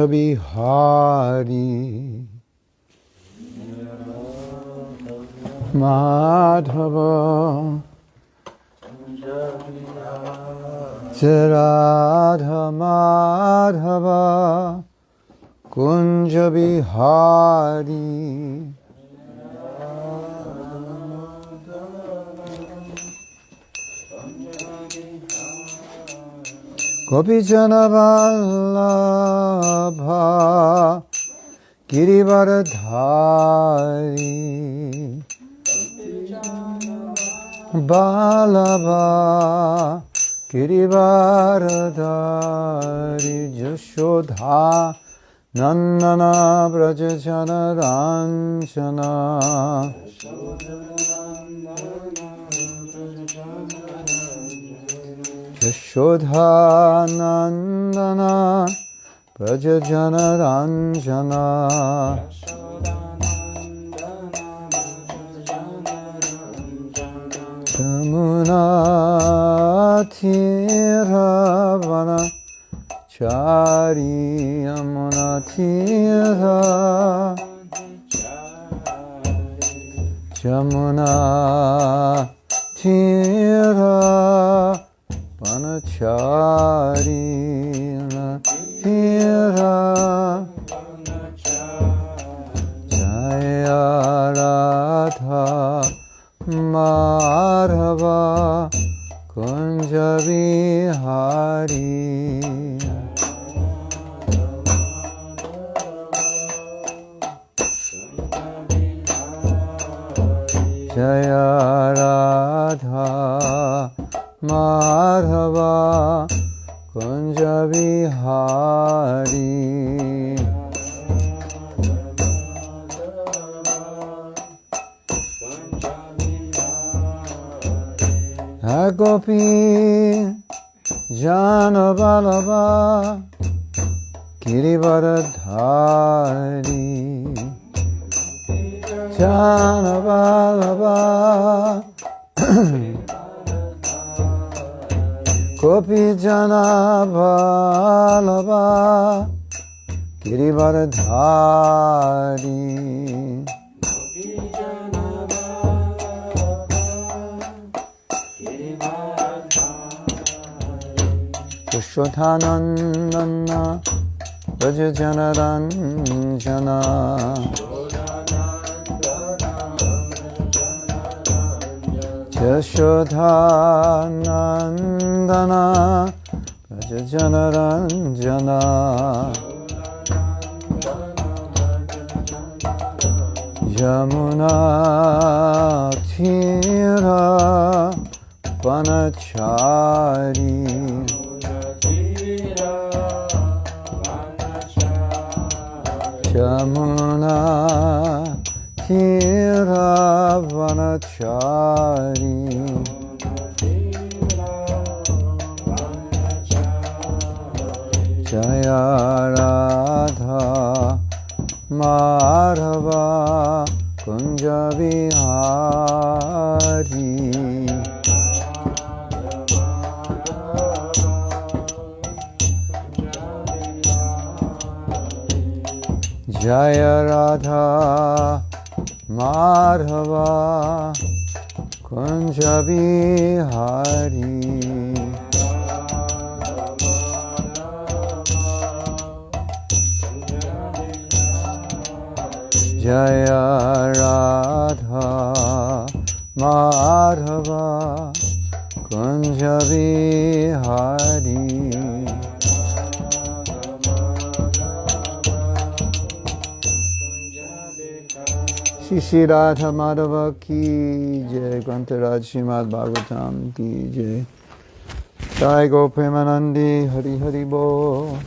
Bihari Madhava Radha Madhava Kunja Bihari Gopijana Vallabha Girivaradhari Vallabha Girivaradhari Jashodha Nandana Brajajana Ranjana Jashodha Nandana Brajajana Ranjana Yamuna Tiravana Chari Yamuna Tira Yamuna Tira Vanachari Tira Jaya Radha Madhava Kunja Bihari Jaya Radha Madhava Kunja Bihari Gopi Jana Vallabha Girivaradhari Jana Vallabha Gopi Jana Vallabha Girivaradhari Shothanandana Brajajana Ranjana Jashodhanandana Brajajana Ranjana Yamuna Tira Vanachari Yamuna Tira Vanachari Jaya Radha Madhava Kunja Bihari Jaya Radha Madhava Kunja Bihari Jaya Radha Madhava Kunja Bihari Shri Radha Madhava ki jai, Grantaraj Srimad Bhagavatam ki jai. Jai Go Premanandi Hari Hari Bo.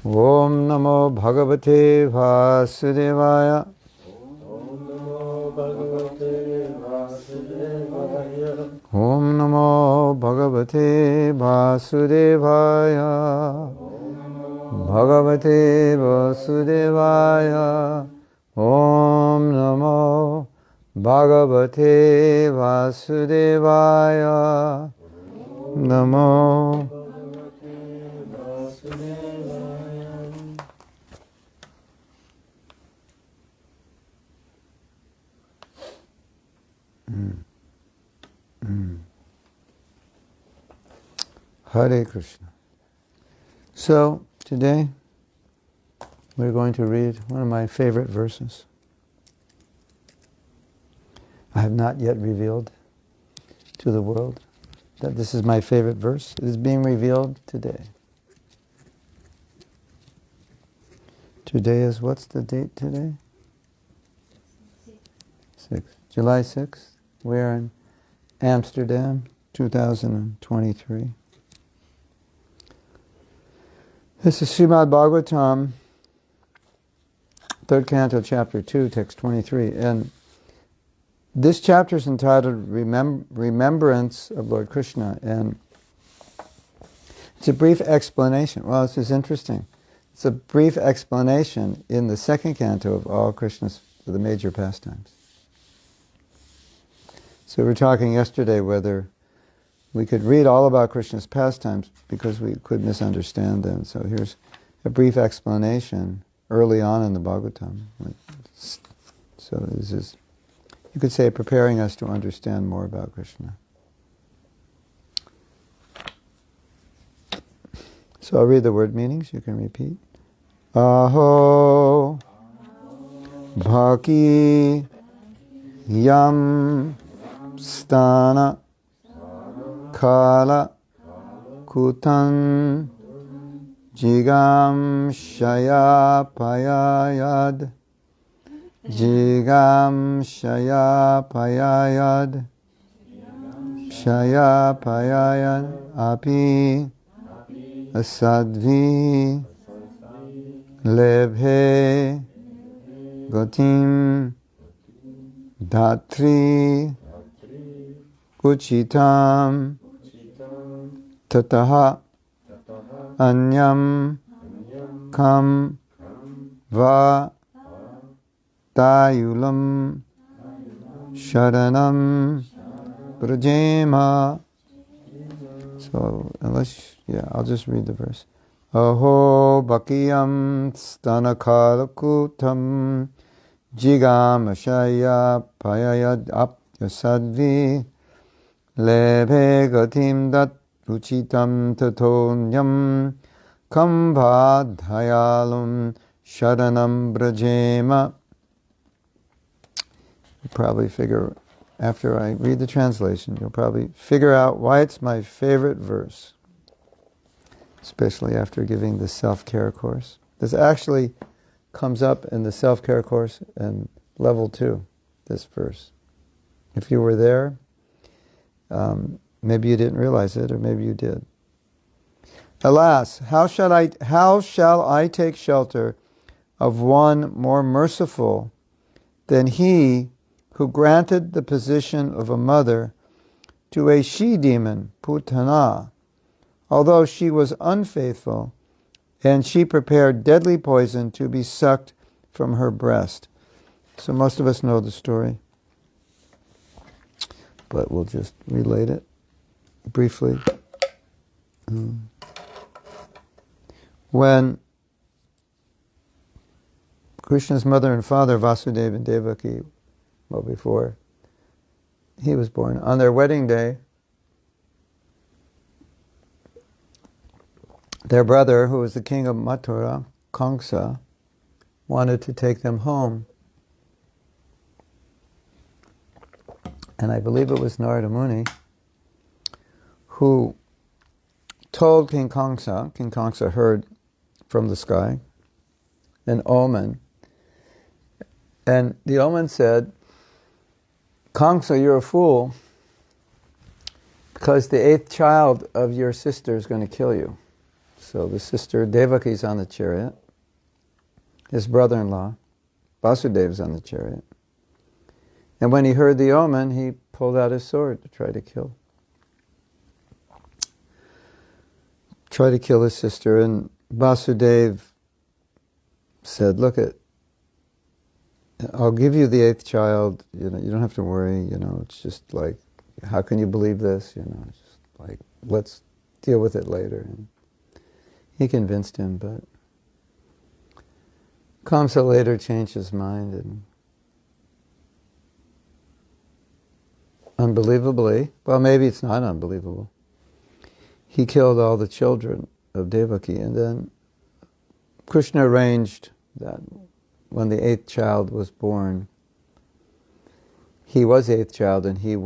Om Namo Bhagavate Vasudevaya. Om Namo Bhagavate Vasudevaya. Bhagavate Vasudevaya. Om Namo Bhagavate Vasudevaya. Namo Hare Krishna. So, today, we're going to read one of my favorite verses. I have not yet revealed to the world that this is my favorite verse. It is being revealed today. Today is, what's the date today? 6th. July 6th. We're in Amsterdam, 2023. This is Srimad Bhagavatam, 3rd Canto, Chapter 2, Text 23. And this chapter is entitled Remembrance of Lord Krishna. And it's a brief explanation. Well, this is interesting. It's a brief explanation in the 2nd canto of all Krishna's, the major pastimes. So we were talking yesterday whether we could read all about Krishna's pastimes because we could misunderstand them. So here's a brief explanation early on in the Bhagavatam. So this is, you could say, preparing us to understand more about Krishna. So I'll read the word meanings, you can repeat. Aho Bhakti Yam Stana Kala Kutan Jigam Shaya Payayad Jigam Shaya Payayad Shaya Payayad Api Asadvi Lebhe Gatim Dhatri Uchitam Tataha Anyam Kam Va Dayulam Sharanam Brajema. So, I'll just read the verse. Aho Bhakiyam Stanakalakutam Jigam Ashaya Payayad Apyasadvi Lebhe Gatim Dat Ruchitam Tatonyam Kambhadhayalum Sharanam Brajema. You'll probably figure, after I read the translation, you'll probably figure out why it's my favorite verse, especially after giving the self-care course. This actually comes up in the self-care course in level 2, this verse. If you were there, maybe you didn't realize it, or maybe you did. Alas, how shall I take shelter of one more merciful than he who granted the position of a mother to a she-demon, Putana, although she was unfaithful, and she prepared deadly poison to be sucked from her breast. So most of us know the story, but we'll just relate it briefly. When Krishna's mother and father, Vasudeva and Devaki, well, before he was born, on their wedding day, their brother, who was the king of Mathura, Kamsa, wanted to take them home. And I believe it was Narada Muni who told King Kamsa. King Kamsa heard from the sky an omen. And the omen said, Kamsa, you're a fool, because the 8th child of your sister is going to kill you. So the sister Devaki's on the chariot. His brother-in-law, Vasudeva's on the chariot. And when he heard the omen, he pulled out his sword to try to kill his sister. And Vasudeva said, look, I'll give you the 8th child, you don't have to worry, it's just like, how can you believe this? It's just like, let's deal with it later. And he convinced him, but Kamsa later changed his mind, and unbelievably, well, maybe it's not unbelievable, he killed all the children of Devaki, and then Krishna arranged that when the 8th child was born, he was the 8th child, and he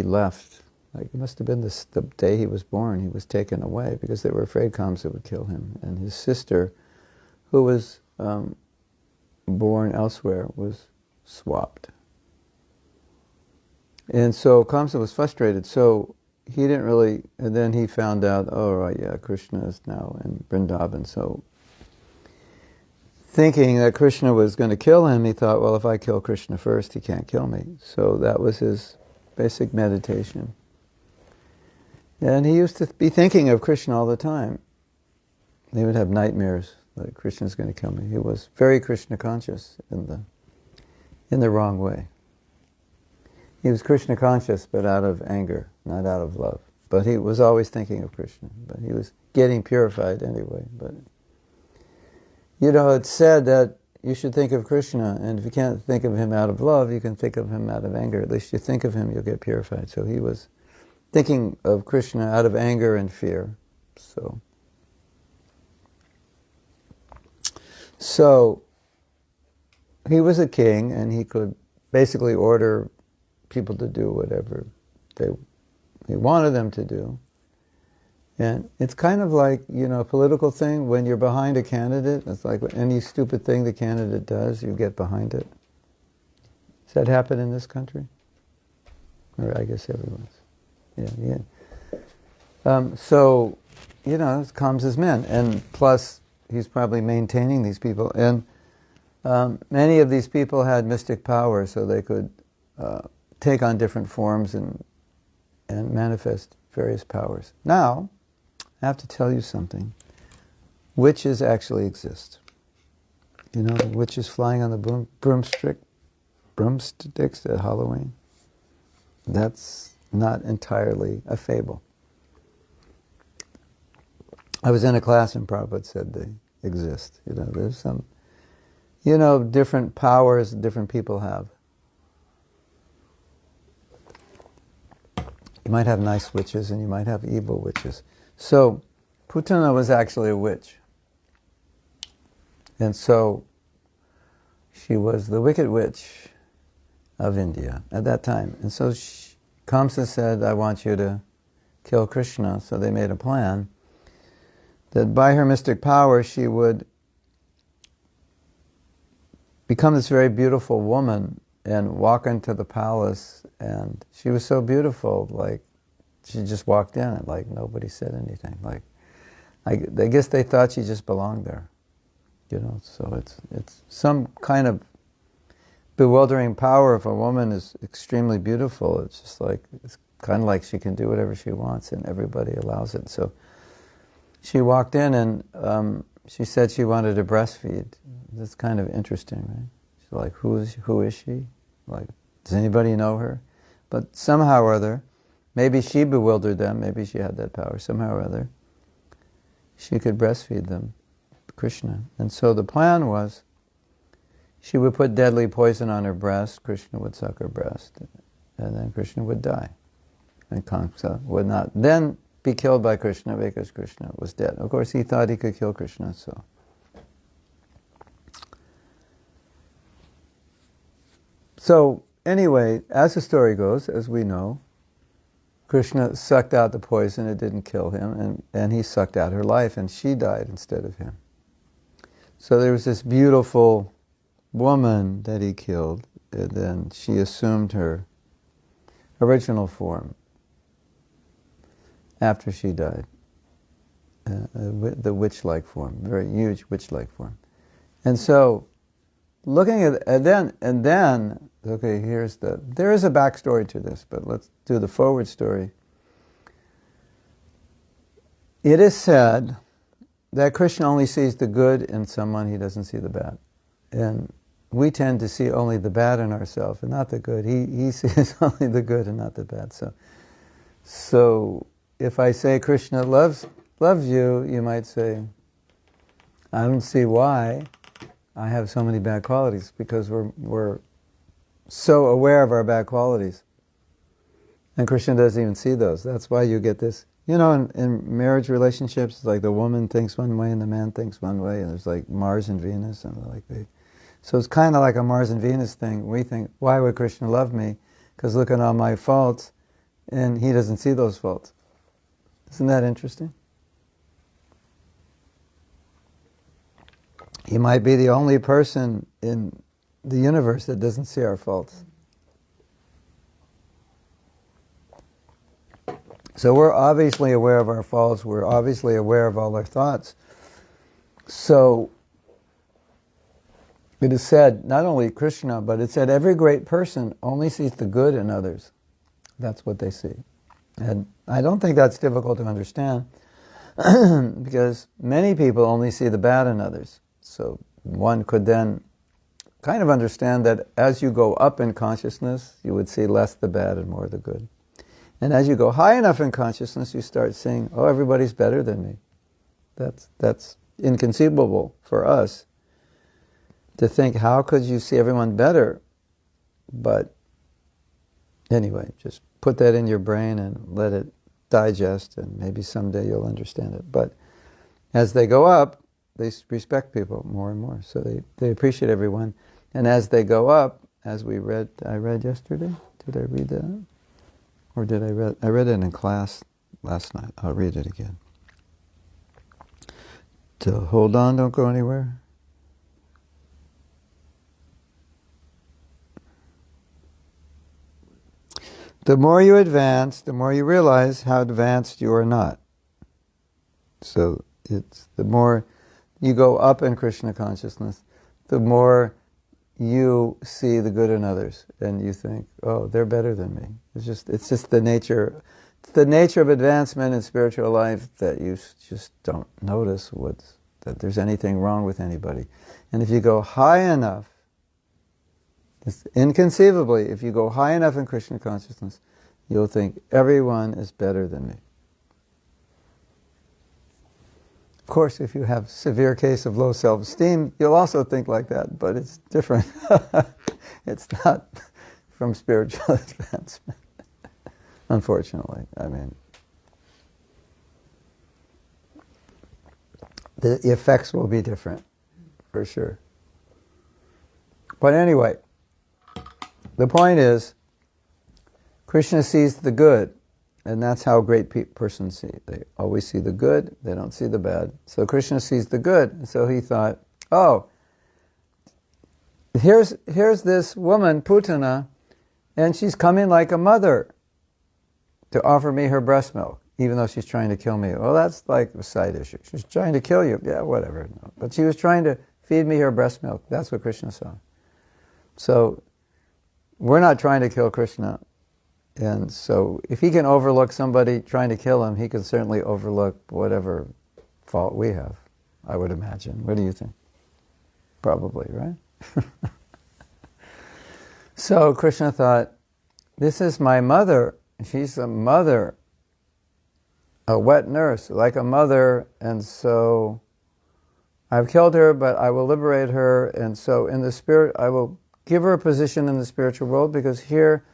left. Like, it must have been the day he was born, he was taken away, because they were afraid Kamsa would kill him. And his sister, who was born elsewhere, was swapped. And so Kamsa was frustrated, so he didn't really, and then he found out, oh right, yeah, Krishna is now in Vrindavan, so thinking that Krishna was going to kill him, he thought, well, if I kill Krishna first, he can't kill me. So that was his basic meditation. And he used to be thinking of Krishna all the time. He would have nightmares that Krishna's going to kill me. He was very Krishna conscious in the wrong way. He was Krishna conscious, but out of anger, not out of love. But he was always thinking of Krishna. But he was getting purified anyway. But it's said that you should think of Krishna, and if you can't think of him out of love, you can think of him out of anger. At least you think of him, you'll get purified. So he was thinking of Krishna out of anger and fear. So he was a king, and he could basically order people to do whatever he wanted them to do. And it's kind of like, a political thing. When you're behind a candidate, it's like any stupid thing the candidate does, you get behind it. Does that happen in this country? Or I guess everyone's. Yeah. So, it comes as men. And plus, he's probably maintaining these people. And many of these people had mystic power, so they could take on different forms and manifest various powers. Now, I have to tell you something. Witches actually exist. Witches flying on the broomsticks at Halloween. That's not entirely a fable. I was in a class and Prabhupada said they exist. There's some, different powers different people have. You might have nice witches and you might have evil witches. So, Putana was actually a witch. And so, she was the wicked witch of India at that time. And so, Kamsa said, I want you to kill Krishna. So they made a plan that by her mystic power, she would become this very beautiful woman and walk into the palace. And she was so beautiful, like, she just walked in and like nobody said anything. Like, I guess they thought she just belonged there, So it's some kind of bewildering power. If a woman is extremely beautiful, it's just like, it's kind of like she can do whatever she wants and everybody allows it. So she walked in and she said she wanted to breastfeed. That's kind of interesting, right? She's like, who is she? Like, does anybody know her? But somehow or other, maybe she bewildered them, maybe she had that power, somehow or other, she could breastfeed them, Krishna. And so the plan was, she would put deadly poison on her breast, Krishna would suck her breast, and then Krishna would die. And Kamsa would not then be killed by Krishna because Krishna was dead. Of course, he thought he could kill Krishna, so. So, anyway, as the story goes, as we know, Krishna sucked out the poison, it didn't kill him, and he sucked out her life, and she died instead of him. So there was this beautiful woman that he killed, and then she assumed her original form after she died, the witch-like form, very huge witch-like form. And so, looking at, and then, okay, there is a backstory to this, but let's do the forward story. It is said that Krishna only sees the good in someone, he doesn't see the bad. And we tend to see only the bad in ourselves and not the good. He sees only the good and not the bad. So if I say Krishna loves you, you might say, I don't see why I have so many bad qualities, because we're so aware of our bad qualities. And Krishna doesn't even see those. That's why you get this, in marriage relationships, it's like the woman thinks one way and the man thinks one way, and there's like Mars and Venus, and so it's kind of like a Mars and Venus thing. We think, why would Krishna love me? Because look at all my faults, and he doesn't see those faults. Isn't that interesting? He might be the only person in the universe that doesn't see our faults. So we're obviously aware of our faults. We're obviously aware of all our thoughts. So it is said, not only Krishna, but it said every great person only sees the good in others. That's what they see. And I don't think that's difficult to understand because many people only see the bad in others. So one could then kind of understand that as you go up in consciousness, you would see less the bad and more the good. And as you go high enough in consciousness, you start seeing, oh, everybody's better than me. That's inconceivable for us to think, how could you see everyone better? But anyway, just put that in your brain and let it digest, and maybe someday you'll understand it. But as they go up, they respect people more and more. So they appreciate everyone. And as they go up, as I read yesterday, did I read that? Or did I read it in class last night. I'll read it again. So hold on, don't go anywhere. The more you advance, the more you realize how advanced you are not. So it's the more you go up in Krishna consciousness, the more you see the good in others, and you think, oh, they're better than me. It's just the nature of advancement in spiritual life, that you just don't notice that there's anything wrong with anybody. And if you go high enough, inconceivably, if you go high enough in Krishna consciousness, you'll think everyone is better than me. Of course, if you have severe case of low self-esteem, you'll also think like that, but it's different. It's not from spiritual advancement, unfortunately. I mean, the effects will be different, for sure. But anyway, the point is, Krishna sees the good, and that's how great persons see. They always see the good, they don't see the bad. So Krishna sees the good, and so he thought, oh, here's this woman, Putana, and she's coming like a mother to offer me her breast milk, even though she's trying to kill me. Well, that's like a side issue. She's trying to kill you. Yeah, whatever. No. But she was trying to feed me her breast milk. That's what Krishna saw. So we're not trying to kill Krishna. And so if he can overlook somebody trying to kill him, he can certainly overlook whatever fault we have, I would imagine. What do you think? Probably, right? So Krishna thought, this is my mother. She's a mother, a wet nurse, like a mother, and so I've killed her, but I will liberate her, and so in the spirit, I will give her a position in the spiritual world, because here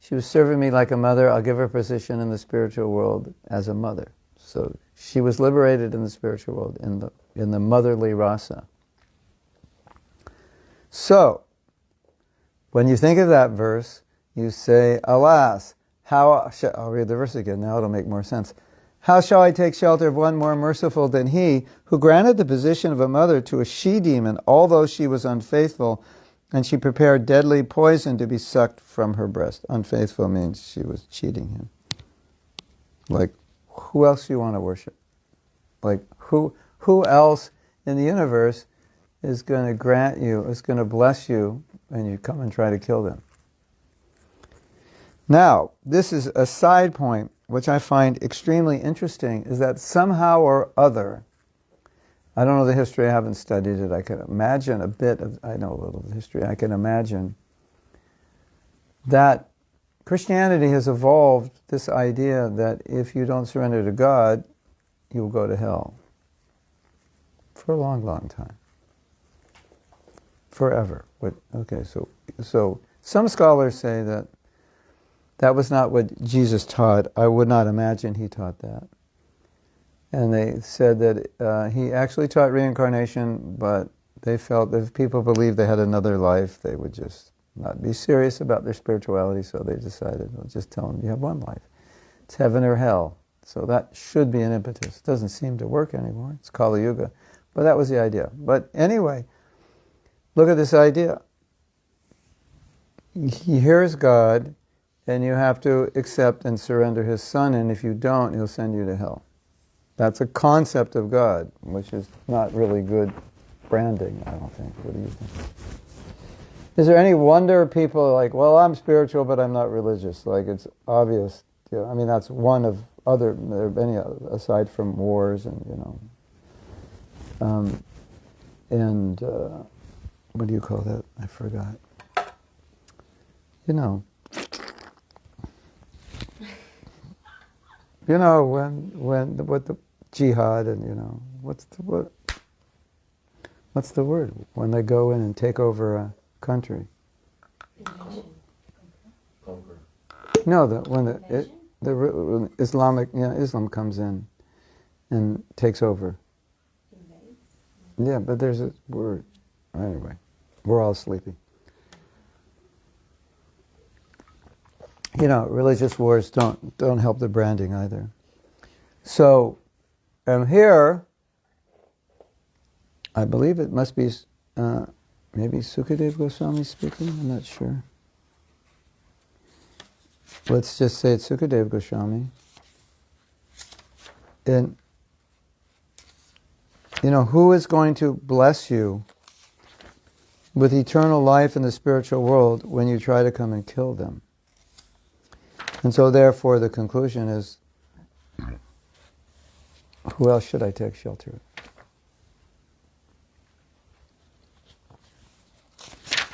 she was serving me like a mother. I'll give her a position in the spiritual world as a mother. So she was liberated in the spiritual world, in the motherly rasa. So, when you think of that verse, you say, alas, I'll read the verse again, now it'll make more sense. How shall I take shelter of one more merciful than he, who granted the position of a mother to a she-demon, although she was unfaithful, and she prepared deadly poison to be sucked from her breast. Unfaithful means she was cheating him. Like, who else do you want to worship? Like, who else in the universe is going to grant you, is going to bless you, and you come and try to kill them? Now, this is a side point, which I find extremely interesting, is that somehow or other, I don't know the history, I haven't studied it, I can imagine I know a little of the history, I can imagine that Christianity has evolved this idea that if you don't surrender to God, you'll go to hell. For a long, long time. Forever. Okay, so some scholars say that was not what Jesus taught. I would not imagine he taught that. And they said that he actually taught reincarnation, but they felt that if people believed they had another life, they would just not be serious about their spirituality, so they decided, well, just tell them you have one life. It's heaven or hell. So that should be an impetus. It doesn't seem to work anymore. It's Kali Yuga. But that was the idea. But anyway, look at this idea. Here's God, and you have to accept and surrender His Son, and if you don't, He'll send you to hell. That's a concept of God, which is not really good branding, I don't think. What do you think? Is there any wonder people are like, well, I'm spiritual, but I'm not religious? Like, it's obvious. You know, I mean, that's one of other, there are many, aside from wars and, what do you call that? I forgot. What the jihad and, what's the word? When they go in and take over a country. Conquer. No, when Islam comes in and takes over. Yeah, but there's a word. Anyway, we're all sleepy. Religious wars don't help the branding either. So, here, I believe it must be maybe Sukadeva Goswami speaking. I'm not sure. Let's just say it's Sukadeva Goswami. And who is going to bless you with eternal life in the spiritual world when you try to come and kill them? And so therefore the conclusion is, who else should I take shelter of?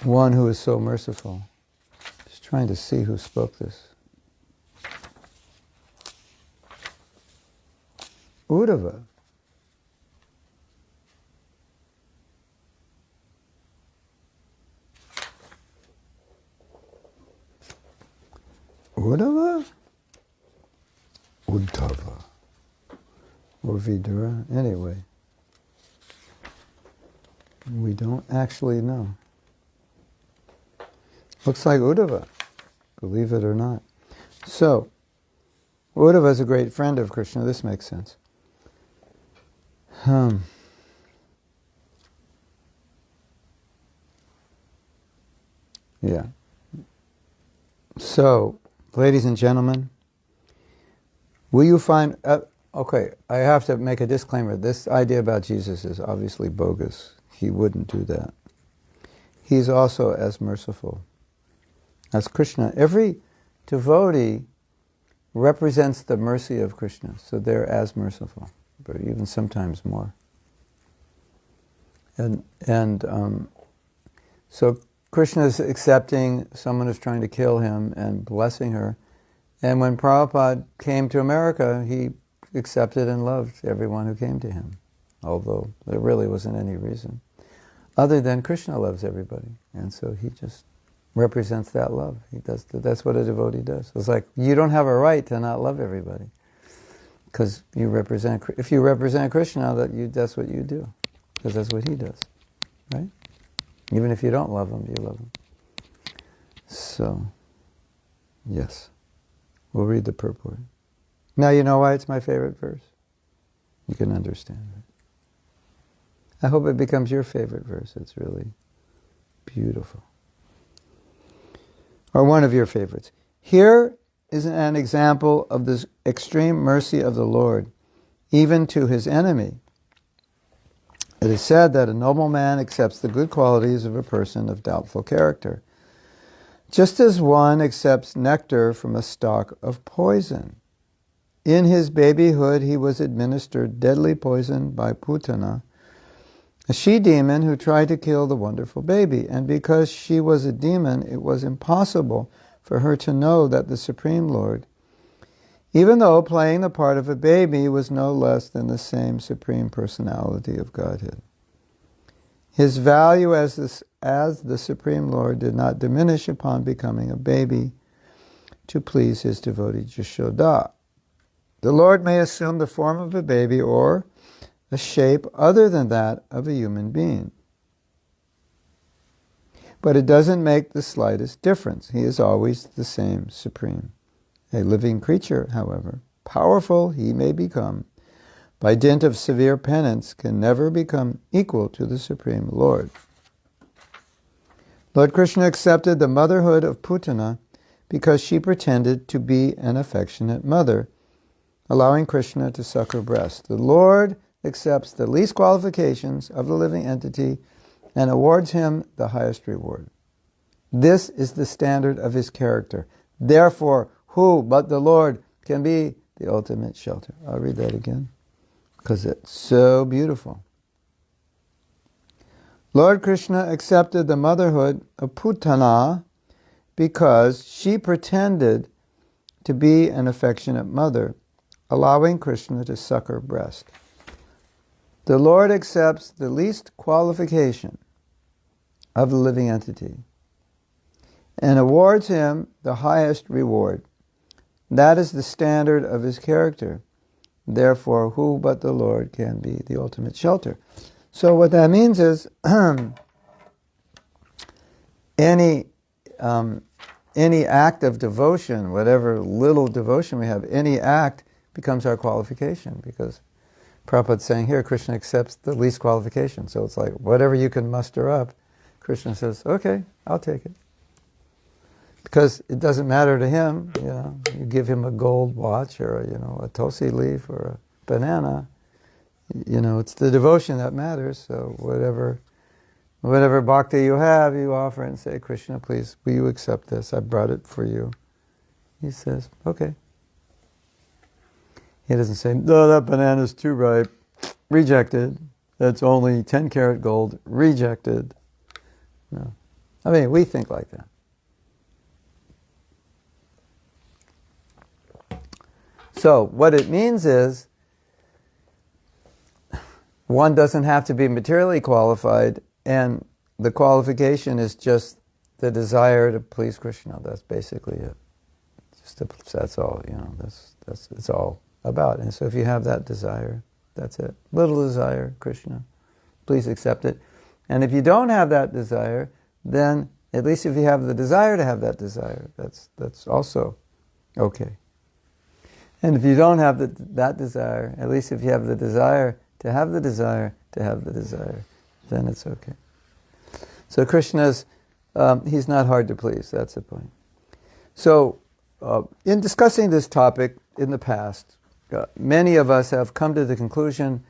One who is so merciful. Just trying to see who spoke this. Uddhava. Uddhava? Uddhava. Or Vidura. Anyway. We don't actually know. Looks like Uddhava, believe it or not. So, Uddhava is a great friend of Krishna. This makes sense. Yeah. So, ladies and gentlemen, will you find... okay, I have to make a disclaimer. This idea about Jesus is obviously bogus. He wouldn't do that. He's also as merciful as Krishna. Every devotee represents the mercy of Krishna, so they're as merciful, but even sometimes more. So Krishna is accepting someone who's trying to kill him and blessing her. And when Prabhupada came to America, he accepted and loved everyone who came to him, although there really wasn't any reason other than Krishna loves everybody, and so he just represents that love. He does. That's what a devotee does. It's like you don't have a right to not love everybody, because you represent. If you represent Krishna, that's what you do, because that's what he does, right? Even if you don't love him, you love him. So, yes, we'll read the purport. Now you know why it's my favorite verse. You can understand it. I hope it becomes your favorite verse. It's really beautiful. Or one of your favorites. Here is an example of this extreme mercy of the Lord, even to his enemy. It is said that a noble man accepts the good qualities of a person of doubtful character, just as one accepts nectar from a stalk of poison. In his babyhood, he was administered deadly poison by Putana, a she-demon who tried to kill the wonderful baby. And because she was a demon, it was impossible for her to know that the Supreme Lord, even though playing the part of a baby, was no less than the same Supreme Personality of Godhead. His value as the Supreme Lord did not diminish upon becoming a baby to please his devotee Jashoda. The Lord may assume the form of a baby or a shape other than that of a human being. But it doesn't make the slightest difference. He is always the same supreme. A living creature, however, powerful he may become, by dint of severe penance, can never become equal to the Supreme Lord. Lord Krishna accepted the motherhood of Putana because she pretended to be an affectionate mother, allowing Krishna to suck her breast. The Lord accepts the least qualifications of the living entity and awards him the highest reward. This is the standard of his character. Therefore, who but the Lord can be the ultimate shelter? I'll read that again, because it's so beautiful. Lord Krishna accepted the motherhood of Putana because she pretended to be an affectionate mother, allowing Krishna to suck her breast. The Lord accepts the least qualification of the living entity and awards him the highest reward. That is the standard of his character. Therefore, who but the Lord can be the ultimate shelter? So what that means is any act of devotion, whatever little devotion we have, any act becomes our qualification, because Prabhupada's saying here, Krishna accepts the least qualification. So it's like, whatever you can muster up, Krishna says, okay, I'll take it. Because it doesn't matter to him, you give him a gold watch or a tulsi leaf or a banana, it's the devotion that matters. So whatever bhakti you have, you offer and say, Krishna, please, will you accept this? I brought it for you. He says, okay. He doesn't say, no, that banana's too ripe, rejected. That's only 10 karat gold, rejected. No. I mean, we think like that. So what it means is, one doesn't have to be materially qualified, and the qualification is just the desire to please Krishna. That's basically it. That's all. That's it's all about. And so if you have that desire, that's it. Little desire, Krishna, please accept it. And if you don't have that desire, then at least if you have the desire to have that desire, that's also okay. And if you don't have that desire, at least if you have the desire to have the desire to have the desire, then it's okay. So Krishna's, he's not hard to please, that's the point. So in discussing this topic in the past, many of us have come to the conclusion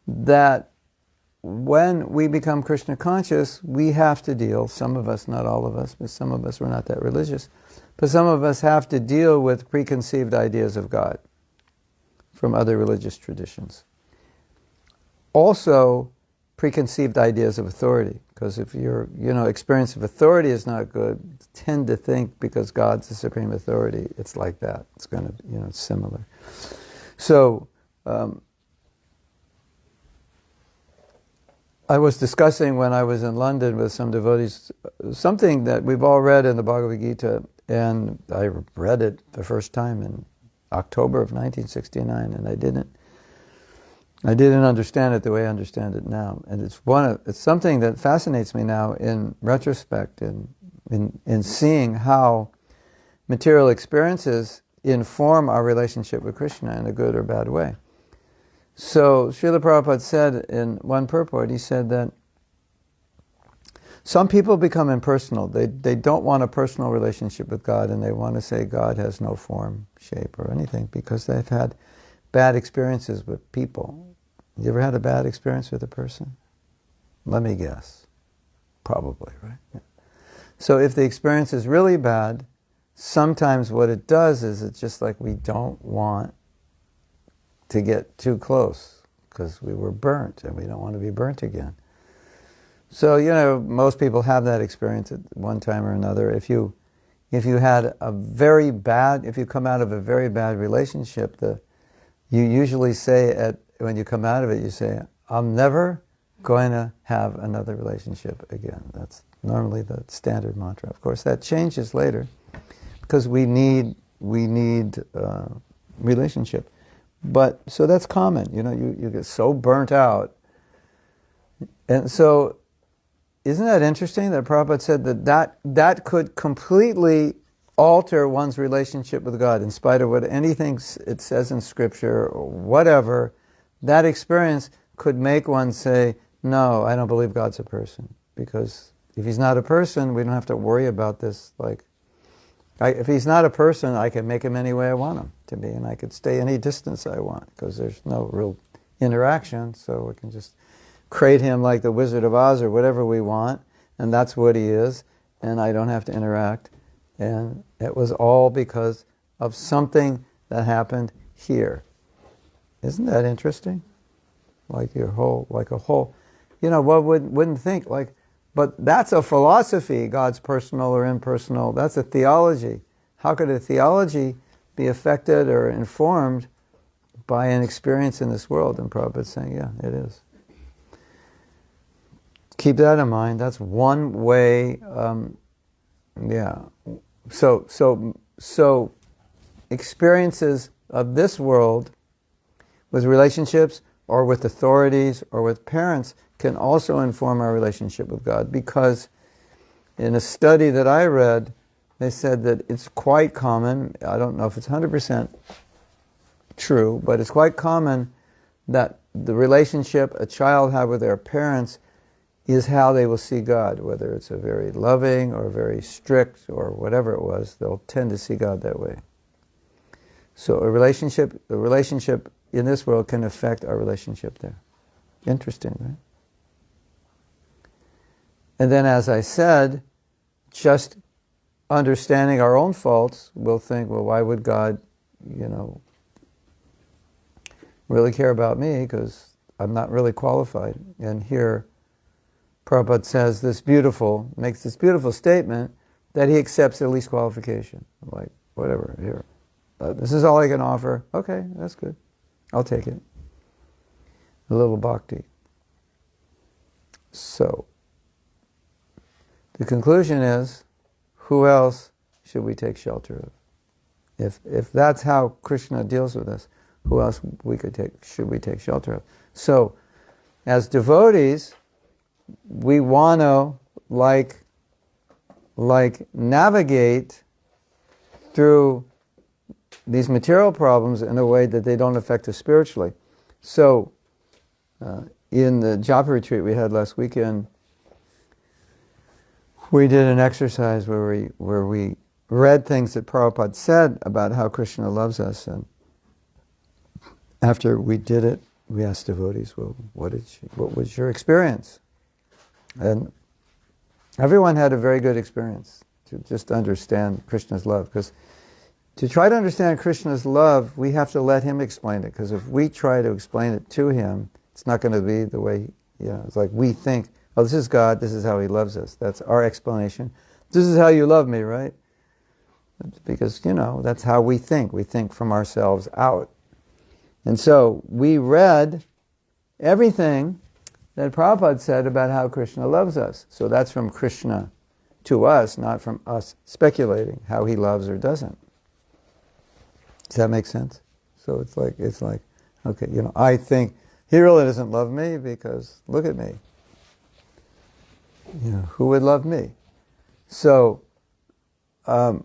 that when we become Krishna conscious, we have to deal, some of us, not all of us, but some of us were not that religious, but some of us have to deal with preconceived ideas of God from other religious traditions. Also, preconceived ideas of authority, because if your experience of authority is not good, tend to think because God's the supreme authority, it's like that. It's going to, it's similar. So, I was discussing when I was in London with some devotees something that we've all read in the Bhagavad Gita, and I read it the first time in October of 1969, and I didn't understand it the way I understand it now. And it's something that fascinates me now in retrospect, in seeing how material experiences inform our relationship with Krishna in a good or bad way. So Srila Prabhupada said in one purport, he said that some people become impersonal. They don't want a personal relationship with God, and they want to say God has no form, shape, or anything, because they've had bad experiences with people. You ever had a bad experience with a person? Let me guess. Probably, right? Yeah. So if the experience is really bad, sometimes what it does is it's just like we don't want to get too close because we were burnt and we don't want to be burnt again. So, most people have that experience at one time or another. If you come out of a very bad relationship, you usually say when you come out of it, you say, I'm never going to have another relationship again. That's normally the standard mantra. Of course, that changes later because we need relationship. But, so that's common. You get so burnt out. And so, isn't that interesting that Prabhupada said that could completely alter one's relationship with God in spite of what anything it says in Scripture or whatever. That experience could make one say, no, I don't believe God's a person. Because if he's not a person, we don't have to worry about this. If he's not a person, I can make him any way I want him to be, and I could stay any distance I want because there's no real interaction, so we can just create him like the Wizard of Oz or whatever we want, and that's what he is, and I don't have to interact. And it was all because of something that happened here. Isn't that interesting? One wouldn't think but that's a philosophy, God's personal or impersonal. That's a theology. How could a theology be affected or informed by an experience in this world? And Prabhupada's saying, yeah, it is. Keep that in mind. That's one way. So experiences of this world with relationships or with authorities or with parents can also inform our relationship with God, because in a study that I read, they said that it's quite common, I don't know if it's 100% true, but it's quite common that the relationship a child has with their parents is how they will see God, whether it's a very loving or very strict or whatever it was, they'll tend to see God that way. So the relationship in this world can affect our relationship there. Interesting, right? And then, as I said, just understanding our own faults, we'll think, well, why would God, really care about me? Because I'm not really qualified. And here, Prabhupada says makes this beautiful statement that he accepts the least qualification. Whatever, here. This is all I can offer. Okay, that's good. I'll take it. A little bhakti. So, the conclusion is, who else should we take shelter of? If that's how Krishna deals with us, who else should we take shelter of? So, as devotees, we want to navigate through these material problems in a way that they don't affect us spiritually. So, in the japa retreat we had last weekend, we did an exercise where we read things that Prabhupada said about how Krishna loves us, and after we did it, we asked devotees, well, what was your experience? And everyone had a very good experience to just understand Krishna's love, because to try to understand Krishna's love, we have to let him explain it, because if we try to explain it to him, it's not going to be the way, it's like we think, oh, this is God, this is how he loves us. That's our explanation. This is how you love me, right? Because, that's how we think. We think from ourselves out. And so we read everything that Prabhupada said about how Krishna loves us. So that's from Krishna to us, not from us speculating how he loves or doesn't. Does that make sense? So it's like, okay, I think he really doesn't love me because look at me. Who would love me? So, I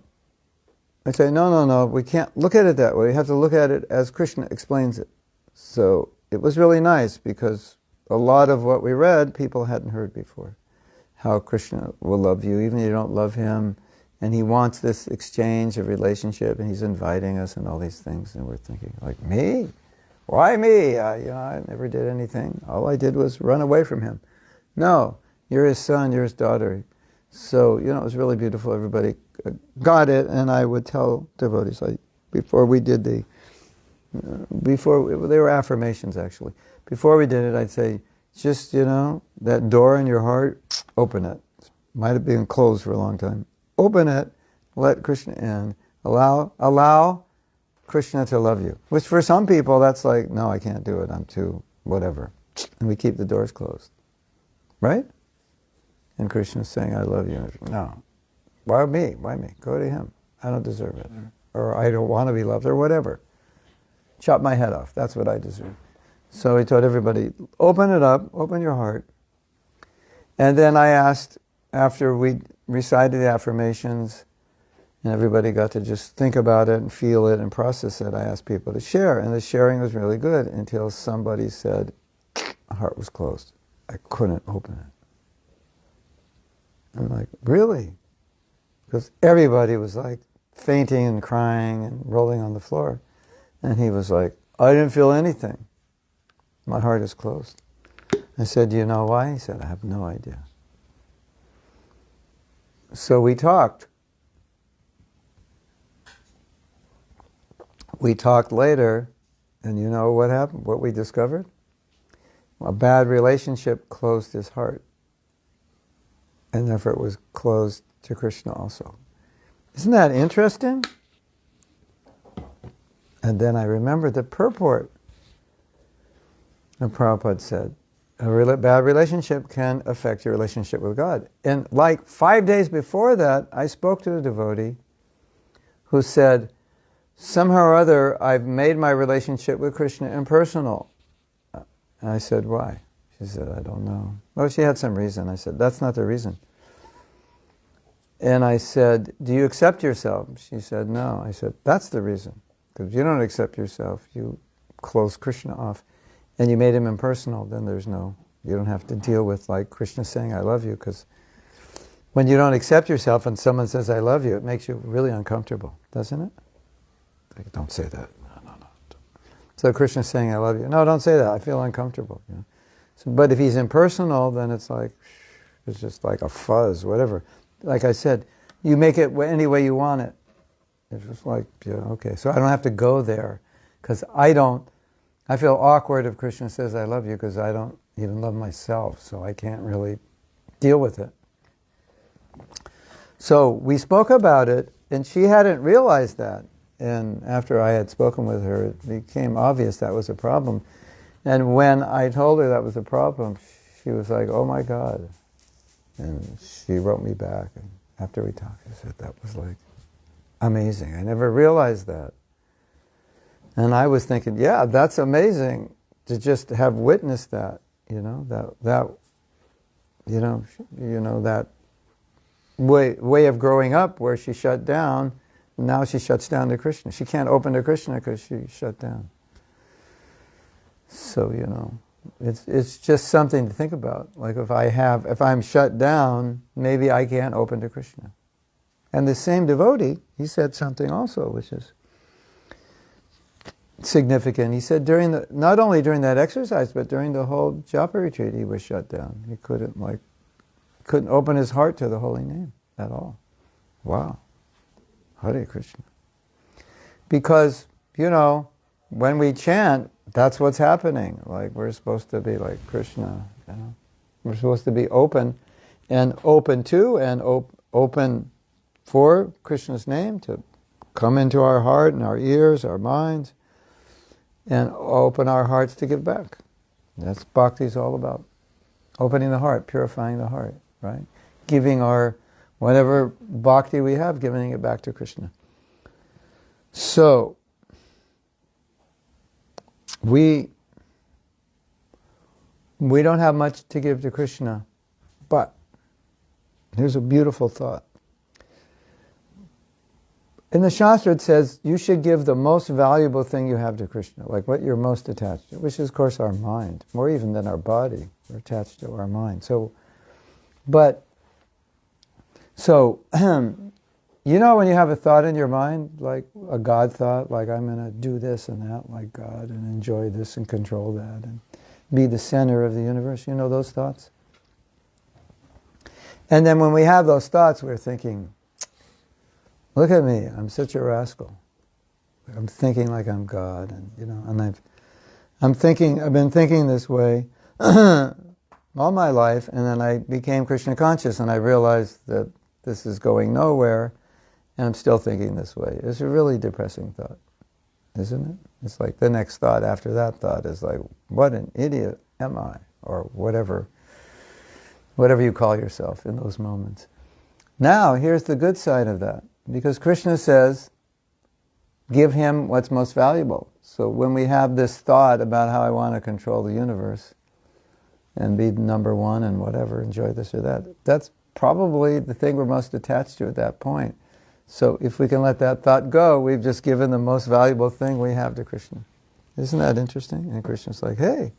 say, no, we can't look at it that way. We have to look at it as Krishna explains it. So it was really nice because a lot of what we read, people hadn't heard before. How Krishna will love you, even if you don't love him, and he wants this exchange of relationship, and he's inviting us and all these things, and we're thinking, like, me? Why me? I never did anything. All I did was run away from him. No, you're his son, you're his daughter. So, it was really beautiful. Everybody got it, and I would tell devotees, before we did they were affirmations actually. Before we did it, I'd say, just, that door in your heart, open it. Might have been closed for a long time. Open it, let Krishna in. Allow Krishna to love you. Which for some people, that's like, no, I can't do it. I'm too whatever. And we keep the doors closed. Right? And Krishna's saying, I love you. No. Why me? Why me? Go to him. I don't deserve it. Or I don't want to be loved, or whatever. chop my head off. That's what I deserve. So he told everybody, open it up, open your heart. And then I asked, after we recited the affirmations, and everybody got to just think about it and feel it and process it, I asked people to share. And the sharing was really good until somebody said, my heart was closed. I couldn't open it. I'm like, really? Because everybody was like fainting and crying and rolling on the floor. And he was like, I didn't feel anything. My heart is closed. I said, do you know why? He said, I have no idea. So we talked. We talked later, and you know what happened? What we discovered? A bad relationship closed his heart. And therefore it was closed to Krishna also. Isn't that interesting? And then I remembered the purport. And Prabhupada said, a bad relationship can affect your relationship with God. And like 5 days before that, I spoke to a devotee who said, somehow or other, I've made my relationship with Krishna impersonal. And I said, why? She said, I don't know. Well, she had some reason. I said, that's not the reason. And I said, do you accept yourself? She said, no. I said, that's the reason. Because if you don't accept yourself, you close Krishna off. And you made him impersonal, then you don't have to deal with like Krishna saying, I love you. Because when you don't accept yourself and someone says, I love you, it makes you really uncomfortable, doesn't it? Like, don't say that. No. So Krishna's saying, I love you. No, don't say that. I feel uncomfortable. You know? So, but if he's impersonal, then it's just like a fuzz, whatever. Like I said, you make it any way you want it. It's just like, yeah, okay. So I don't have to go there because I feel awkward if Krishna says I love you because I don't even love myself, so I can't really deal with it. So we spoke about it, and she hadn't realized that. And after I had spoken with her, it became obvious that was a problem. And when I told her that was a problem, she was like, oh my God. And she wrote me back. And after we talked, she said, that was like amazing. I never realized that. And I was thinking, yeah, that's amazing to just have witnessed that, that way of growing up where she shut down. Now she shuts down to Krishna. She can't open to Krishna because she shut down. So, it's just something to think about. Like if I'm shut down, maybe I can't open to Krishna. And the same devotee, he said something also, which is significant. He said not only during that exercise, but during the whole japa retreat, he was shut down. He couldn't open his heart to the holy name at all. Wow. Hare Krishna. Because, when we chant, that's what's happening. Like we're supposed to be like Krishna. We're supposed to be open and open to and open for Krishna's name to come into our heart and our ears, our minds, and open our hearts to give back. That's Bhakti is all about. Opening the heart, purifying the heart, right? Giving our whatever Bhakti we have, giving it back to Krishna. So, we don't have much to give to Krishna, but here's a beautiful thought. In the Shastra it says you should give the most valuable thing you have to Krishna, like what you're most attached to, which is of course our mind, more even than our body. We're attached to our mind. So when you have a thought in your mind, like a God thought, like I'm going to do this and that like God and enjoy this and control that and be the center of the universe, those thoughts? And then when we have those thoughts, we're thinking, look at me, I'm such a rascal. I'm thinking like I'm God, and I've been thinking this way all my life, and then I became Krishna conscious, and I realized that this is going nowhere, and I'm still thinking this way. It's a really depressing thought, isn't it? It's like the next thought after that thought is like, what an idiot am I? Or whatever you call yourself in those moments. Now, here's the good side of that. Because Krishna says, give him what's most valuable. So when we have this thought about how I want to control the universe and be number one and whatever, enjoy this or that, that's probably the thing we're most attached to at that point. So if we can let that thought go, we've just given the most valuable thing we have to Krishna. Isn't that interesting? And Krishna's like, hey,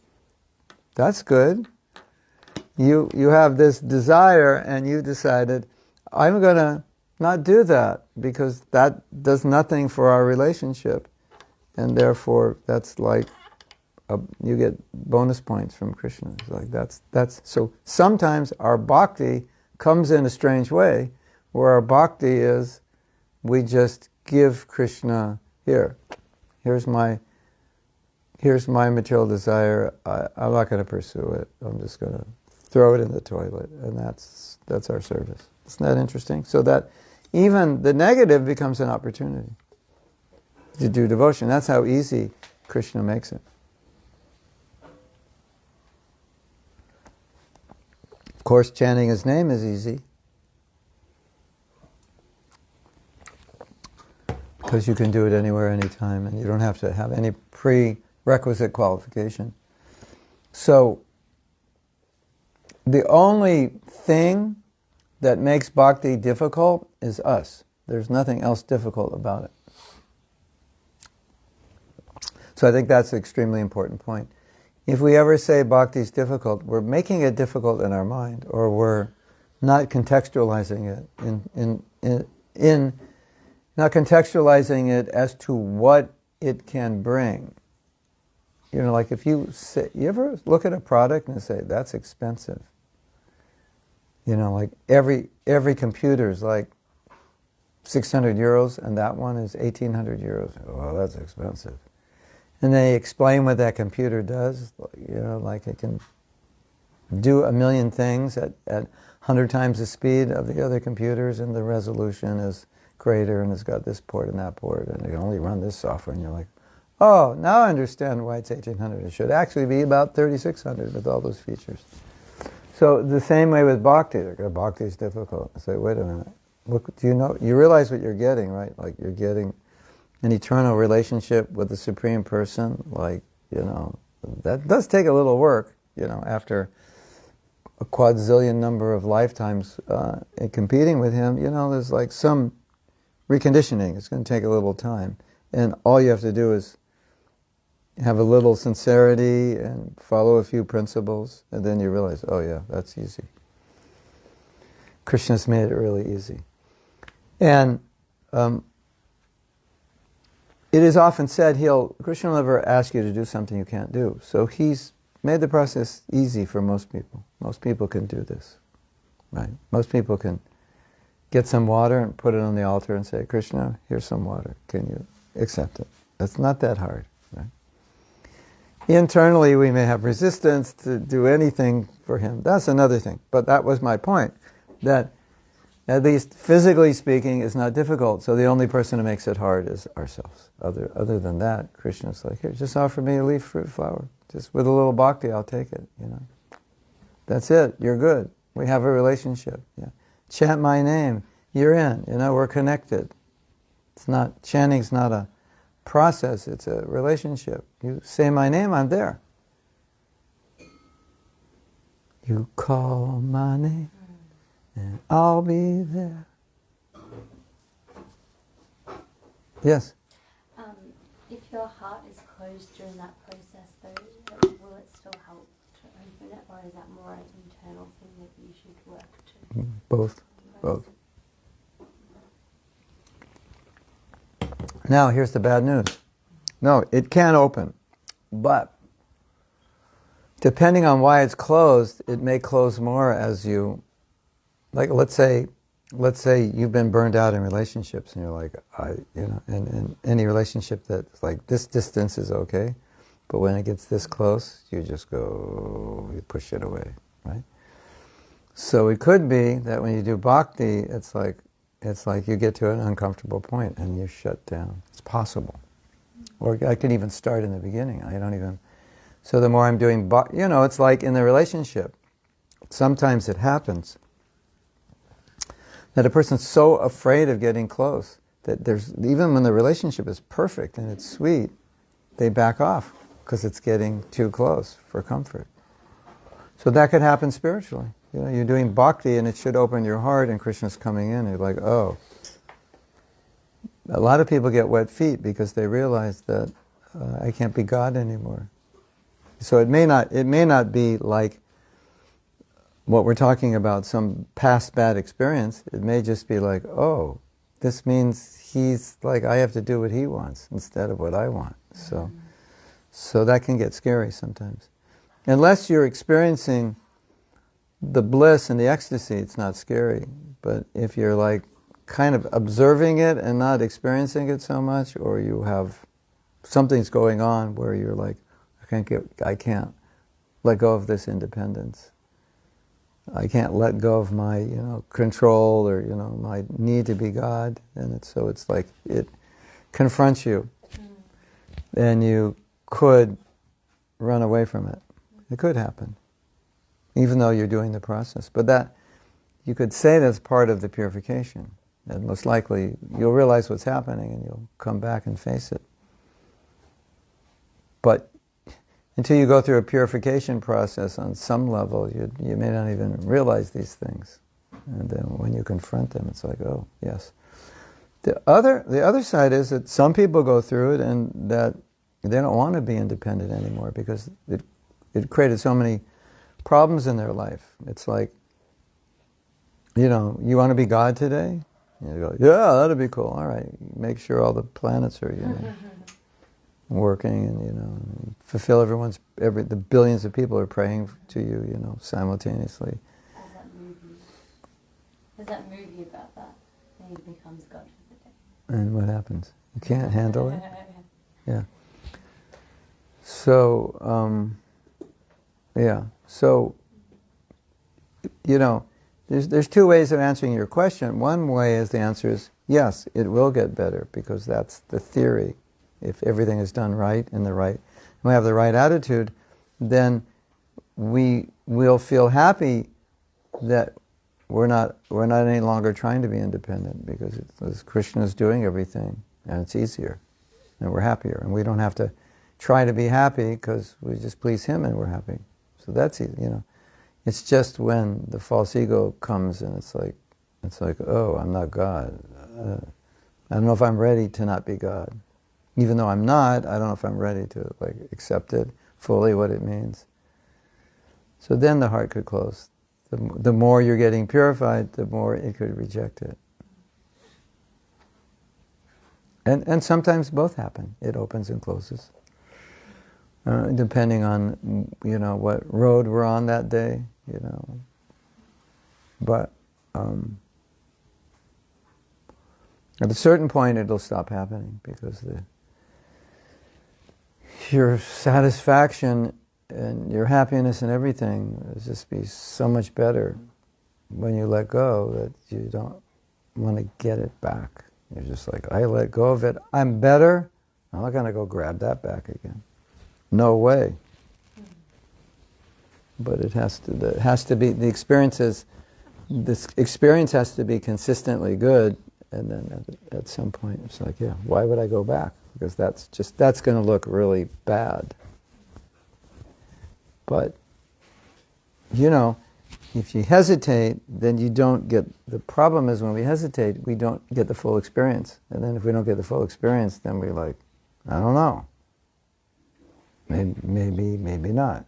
that's good. You have this desire and you decided, I'm going to not do that because that does nothing for our relationship. And therefore, that's like, you get bonus points from Krishna. It's like that's so sometimes our bhakti comes in a strange way, where our bhakti is, we just give Krishna, here's my material desire, I'm not going to pursue it, I'm just going to throw it in the toilet, and that's our service. Isn't that interesting? So that even the negative becomes an opportunity to do devotion. That's how easy Krishna makes it. Of course, chanting his name is easy, because you can do it anywhere, anytime, and you don't have to have any prerequisite qualification. So, the only thing that makes bhakti difficult is us. There's nothing else difficult about it. So I think that's an extremely important point. If we ever say bhakti is difficult, we're making it difficult in our mind, or we're not contextualizing it not contextualizing it as to what it can bring. You know, like if you ever look at a product and say, that's expensive. You know, like every computer is like 600 euros and that one is 1,800 euros. Well, that's expensive. And they explain what that computer does. You know, like it can do 1,000,000 things at 100 times the speed of the other computers, and the resolution is greater, and it's got this port and that port, and it can only run this software, and you're like, oh, now I understand why it's 1,800. It should actually be about 3,600 with all those features. So the same way with bhakti. Bhakti is difficult. I say, wait a minute. Look, you realize what you're getting, right? Like you're getting an eternal relationship with the Supreme Person. Like, you know, that does take a little work, you know, after a quadzillion number of lifetimes in competing with him. You know, there's like some reconditioning. It's going to take a little time. And all you have to do is have a little sincerity and follow a few principles, and then you realize, oh yeah, that's easy. Krishna's made it really easy. And it is often said Krishna will never ask you to do something you can't do. So he's made the process easy for most people. Most people can do this, right? Most people can get some water and put it on the altar and say, Krishna, here's some water. Can you accept it? It's not that hard, right? Internally, we may have resistance to do anything for him. That's another thing. But that was my point, that at least physically speaking, it's not difficult. So the only person who makes it hard is ourselves. Other than that, Krishna's like, here, just offer me a leaf, fruit, flower. Just with a little bhakti, I'll take it. You know, that's it. You're good. We have a relationship. Yeah. Chant my name. You're in. You know, we're connected. Chanting's not a process. It's a relationship. You say my name, I'm there. You call my name, and I'll be there. Yes? If your heart is closed during that process, though, will it still help to open it, or is that more an internal thing that you should work to? Both. Now, here's the bad news. No, it can open, but depending on why it's closed, it may close more as you, like, let's say you've been burned out in relationships, and you're like, in any relationship that's like, this distance is okay, but when it gets this close, you just go, you push it away, right? So it could be that when you do bhakti, it's like you get to an uncomfortable point and you shut down. It's possible. Or I can even start in the beginning. So the more I'm doing, it's like in the relationship. Sometimes it happens that a person's so afraid of getting close that there's, even when the relationship is perfect and it's sweet, they back off because it's getting too close for comfort. So that could happen spiritually. You know, you're doing bhakti and it should open your heart and Krishna's coming in and you're like, oh. A lot of people get wet feet because they realize that I can't be God anymore. So it may not be like what we're talking about, some past bad experience. It may just be like, oh, this means he's like, I have to do what he wants instead of what I want. So that can get scary sometimes. Unless you're experiencing the bliss and the ecstasy, it's not scary. But if you're like kind of observing it and not experiencing it so much, or you have something's going on where you're like, I can't let go of this independence. I can't let go of my, control or, my need to be God. And it's like it confronts you. And you could run away from it. It could happen. Even though you're doing the process. But that, you could say that's part of the purification. And most likely you'll realize what's happening and you'll come back and face it. But until you go through a purification process on some level, you may not even realize these things. And then when you confront them, it's like, oh, yes. The other side is that some people go through it and that they don't want to be independent anymore because it created so many problems in their life. It's like, you want to be God today? You go, yeah, that'd be cool. All right, make sure all the planets are, working and, fulfill the billions of people are praying to you, simultaneously. How does that move you? Does that move you about that? Then he becomes God for the day. And what happens? You can't handle it? Yeah. So, So, there's two ways of answering your question. One way is the answer is, yes, it will get better because that's the theory. If everything is done right and we have the right attitude, then we will feel happy that we're not any longer trying to be independent because Krishna is doing everything and it's easier and we're happier and we don't have to try to be happy because we just please him and we're happy. So that's easy, It's just when the false ego comes and it's like, oh, I'm not God. I don't know if I'm ready to not be God. Even though I'm not, I don't know if I'm ready to accept it fully, what it means. So then the heart could close. The more you're getting purified, the more it could reject it. And sometimes both happen. It opens and closes. Depending on, what road we're on that day, But at a certain point it'll stop happening because your satisfaction and your happiness and everything will just be so much better when you let go that you don't want to get it back. You're just like, I let go of it. I'm better. I'm not going to go grab that back again. No way. But it has to be, this experience has to be consistently good, and then at some point it's like, yeah, why would I go back? Because that's going to look really bad. But, if you hesitate, then you don't get, the problem is when we hesitate, we don't get the full experience. And then if we don't get the full experience, then we're like, I don't know. Maybe not.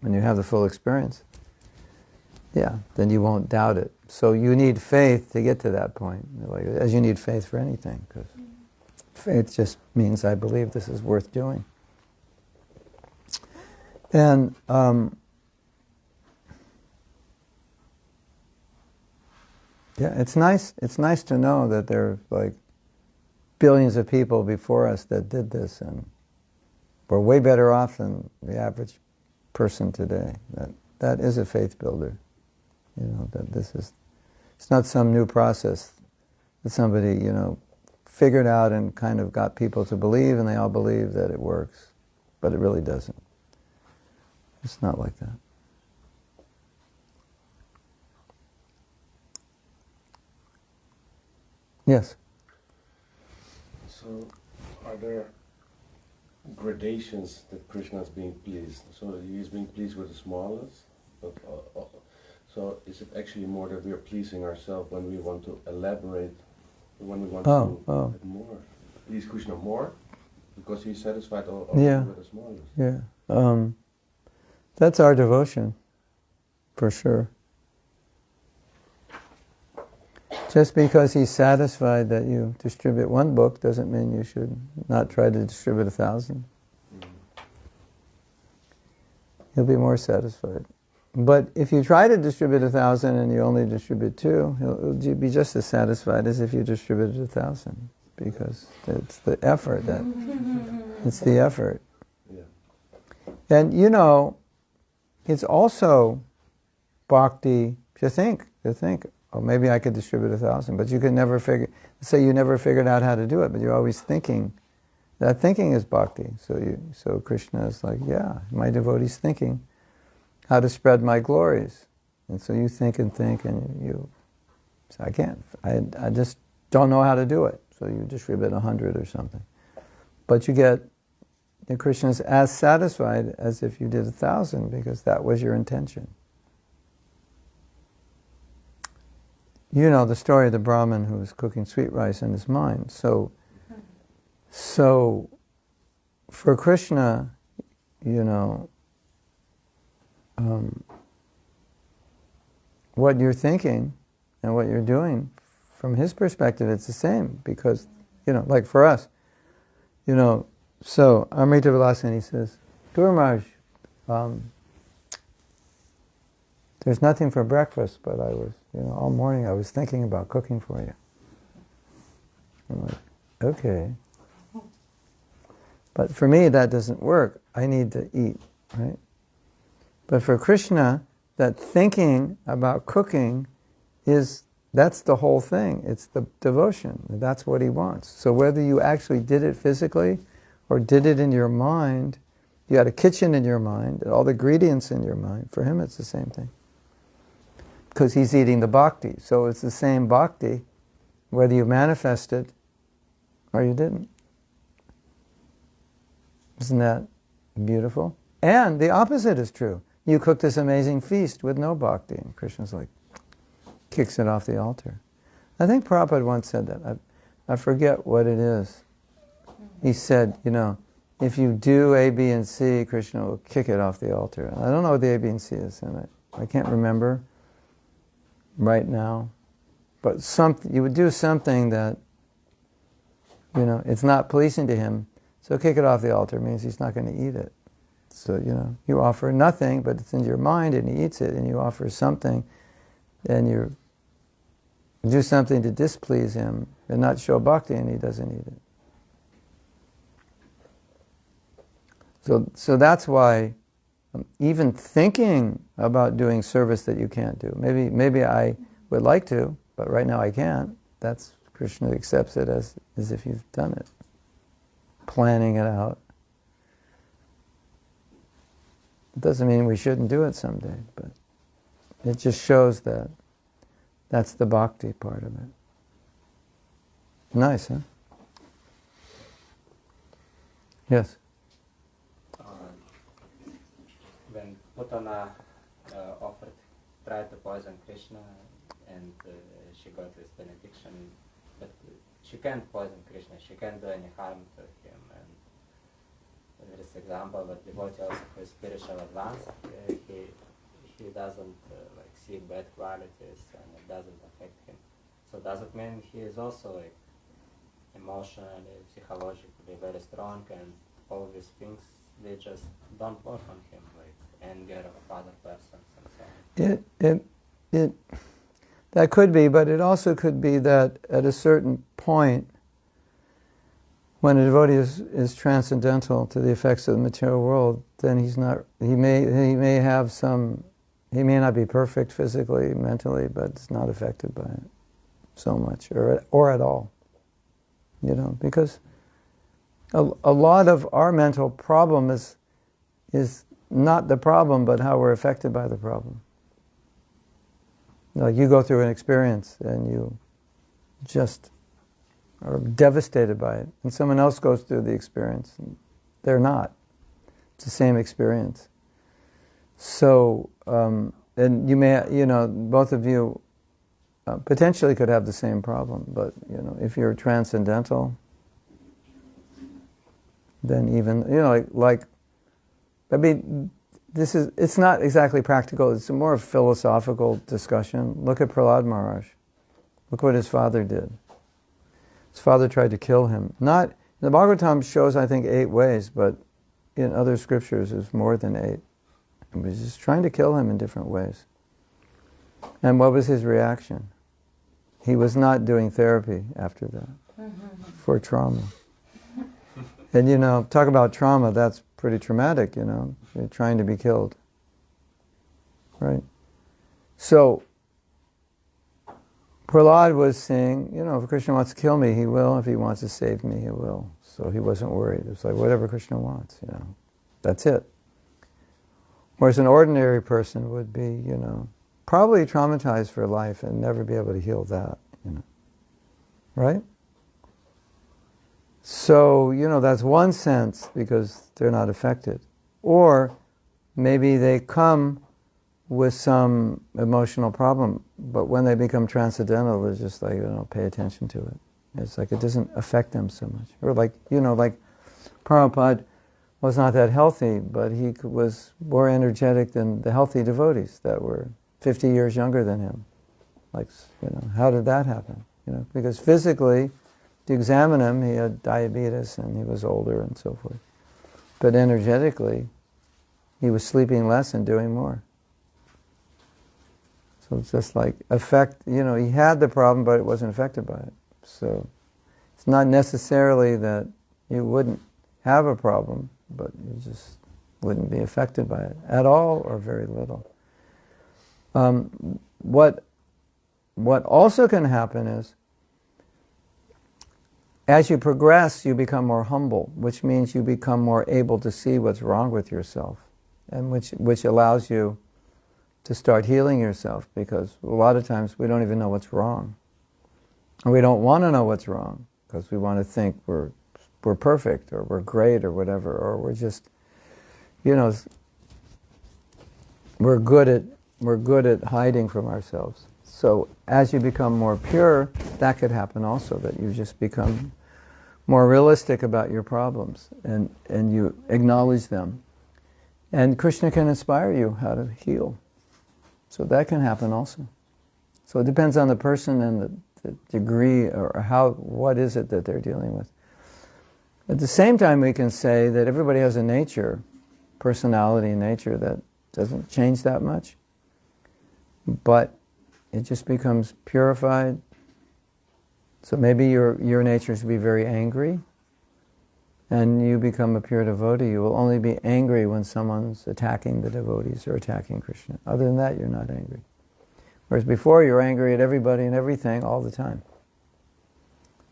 When you have the full experience, then you won't doubt it. So you need faith to get to that point, as you need faith for anything, because faith just means I believe this is worth doing. And it's nice. It's nice to know that there are billions of people before us that did this, and we're way better off than the average person today. That is a faith builder. That it's not some new process that somebody, figured out and kind of got people to believe, and they all believe that it works. But it really doesn't. It's not like that. Yes? So, are there gradations that Krishna is being pleased? So he is being pleased with the smallest, but so is it actually more that we are pleasing ourselves when we want to elaborate, when we want to get more, please Krishna more, because he's satisfied already with the smallest? Yeah. That's our devotion, for sure. Just because he's satisfied that you distribute one book doesn't mean you should not try to distribute 1,000. He'll be more satisfied. But if you try to distribute 1,000 and you only distribute 2, he'll be just as satisfied as if you distributed 1,000, because it's the effort it's the effort. Yeah. And it's also bhakti to think, oh, maybe I could distribute 1,000, but you could never say you never figured out how to do it, but you're always thinking. That thinking is bhakti. So Krishna is like, yeah, my devotee's thinking how to spread my glories. And so you think, and you say, I can't, I just don't know how to do it. So you distribute 100 or something. But Krishna's as satisfied as if you did 1,000, because that was your intention. You know the story of the Brahmin who was cooking sweet rice in his mind. So for Krishna, what you're thinking and what you're doing, from his perspective, it's the same. Because, like for us, so Amrita Vilasini says, Guru Maharaj, there's nothing for breakfast, but I was, all morning I was thinking about cooking for you. I'm like, okay. But for me, that doesn't work. I need to eat, right? But for Krishna, that thinking about cooking that's the whole thing. It's the devotion. That's what he wants. So whether you actually did it physically or did it in your mind, you had a kitchen in your mind, all the ingredients in your mind, for him it's the same thing. Because he's eating the bhakti. So it's the same bhakti, whether you manifested or you didn't. Isn't that beautiful? And the opposite is true. You cook this amazing feast with no bhakti, and Krishna's like, kicks it off the altar. I think Prabhupada once said that. I forget what it is. He said, if you do A, B, and C, Krishna will kick it off the altar. I don't know what the A, B, and C is, and I can't remember right now. But you would do something that, it's not pleasing to him. So kick it off the altar means he's not going to eat it. So, you offer nothing, but it's in your mind, and he eats it, and you offer something, and you do something to displease him, and not show bhakti, and he doesn't eat it. So that's why even thinking about doing service that you can't do, maybe I would like to, but right now I can't, that's Krishna accepts it as if you've done it. Planning it out. It doesn't mean we shouldn't do it someday, but it just shows that that's the bhakti part of it. Nice, huh? Yes? When Putana tried to poison Krishna, and she got this benediction, but she can't poison Krishna, she can't do any harm to him. And there is example that devotee also who is spiritual advanced, he doesn't see bad qualities, and it doesn't affect him. So does it mean he is also emotionally, psychologically very strong, and all these things, they just don't work on him, anger of other persons and so on? That could be, but it also could be that at a certain point, when a devotee is transcendental to the effects of the material world, then he may not be perfect physically, mentally, but it's not affected by it so much, or at all. Because a lot of our mental problem is not the problem, but how we're affected by the problem. Like you go through an experience and you just are devastated by it, and someone else goes through the experience, and they're not. It's the same experience. So, and you may, both of you potentially could have the same problem, but, if you're transcendental, then even, it's not exactly practical, it's a more philosophical discussion. Look at Prahlad Maharaj. Look what his father did. His father tried to kill him. Not, the Bhagavatam shows, I think, 8 ways, but in other scriptures there's more than 8. He was just trying to kill him in different ways. And what was his reaction? He was not doing therapy after that for trauma. And talk about trauma, that's pretty traumatic, You're trying to be killed. Right? So, Prahlad was saying, if Krishna wants to kill me, he will. If he wants to save me, he will. So he wasn't worried. It's like, whatever Krishna wants, That's it. Whereas an ordinary person would be, probably traumatized for life and never be able to heal that, Right? So, that's one sense because they're not affected. Or maybe they come with some emotional problem, but when they become transcendental, it's just like, pay attention to it. It's like it doesn't affect them so much. Or like Prabhupada was not that healthy, but he was more energetic than the healthy devotees that were 50 years younger than him. How did that happen? Because physically, to examine him, he had diabetes and he was older and so forth. But energetically, he was sleeping less and doing more. So it's just like he had the problem, but it wasn't affected by it. So it's not necessarily that you wouldn't have a problem, but you just wouldn't be affected by it at all or very little. What also can happen is, as you progress, you become more humble, which means you become more able to see what's wrong with yourself, and which allows you to start healing yourself, because a lot of times we don't even know what's wrong. And we don't want to know what's wrong, because we want to think we're perfect, or we're great, or whatever, or we're just, we're good at hiding from ourselves. So as you become more pure, that could happen also, that you just become more realistic about your problems, and you acknowledge them. And Krishna can inspire you how to heal. So that can happen also. So it depends on the person and the degree, or what is it that they're dealing with. At the same time, we can say that everybody has a nature, personality and nature, that doesn't change that much. But it just becomes purified. So maybe your nature is to be very angry, and you become a pure devotee. You will only be angry when someone's attacking the devotees or attacking Krishna. Other than that, you're not angry. Whereas before, you're angry at everybody and everything all the time.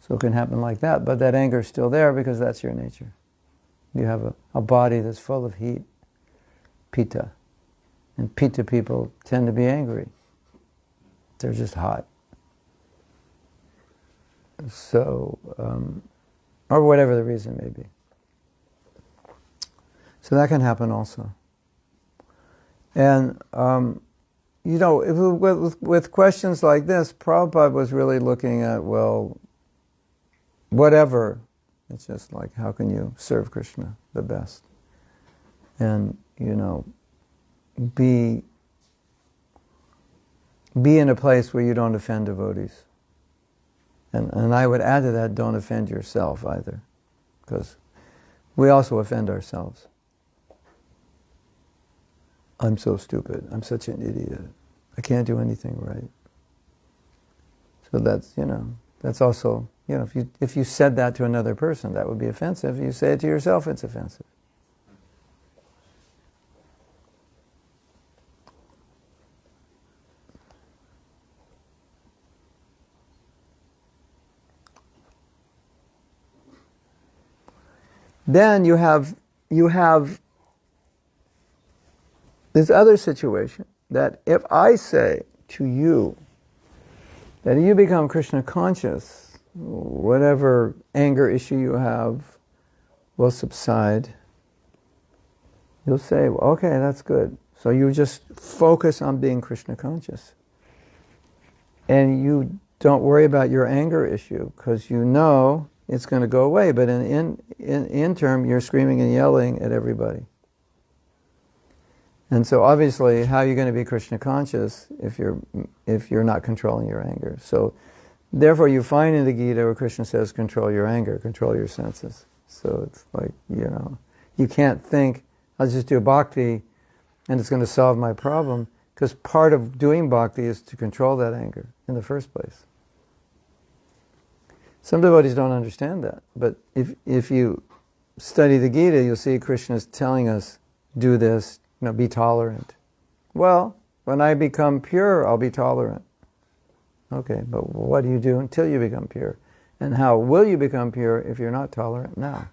So it can happen like that, but that anger is still there because that's your nature. You have a body that's full of heat, pitta. And pitta people tend to be angry. They're just hot. So, or whatever the reason may be. So that can happen also. And, with questions like this, Prabhupada was really looking at, whatever. It's just like, how can you serve Krishna the best? And, be in a place where you don't offend devotees. And I would add to that, don't offend yourself either, because we also offend ourselves. I'm so stupid. I'm such an idiot. I can't do anything right. So that's also, if you said that to another person, that would be offensive. If you say it to yourself, it's offensive. Then you have this other situation, that if I say to you that you become Krishna conscious, whatever anger issue you have will subside. You'll say, well, okay, that's good. So you just focus on being Krishna conscious. And you don't worry about your anger issue because you know it's going to go away. But in interim, you're screaming and yelling at everybody. And so obviously, how are you going to be Krishna conscious if you're not controlling your anger? So therefore, you find in the Gita where Krishna says, control your anger, control your senses. So it's like, you can't think, I'll just do bhakti and it's going to solve my problem, because part of doing bhakti is to control that anger in the first place. Some devotees don't understand that, but if you study the Gita, you'll see Krishna's telling us, do this, be tolerant. Well, when I become pure, I'll be tolerant. Okay, but what do you do until you become pure? And how will you become pure if you're not tolerant now?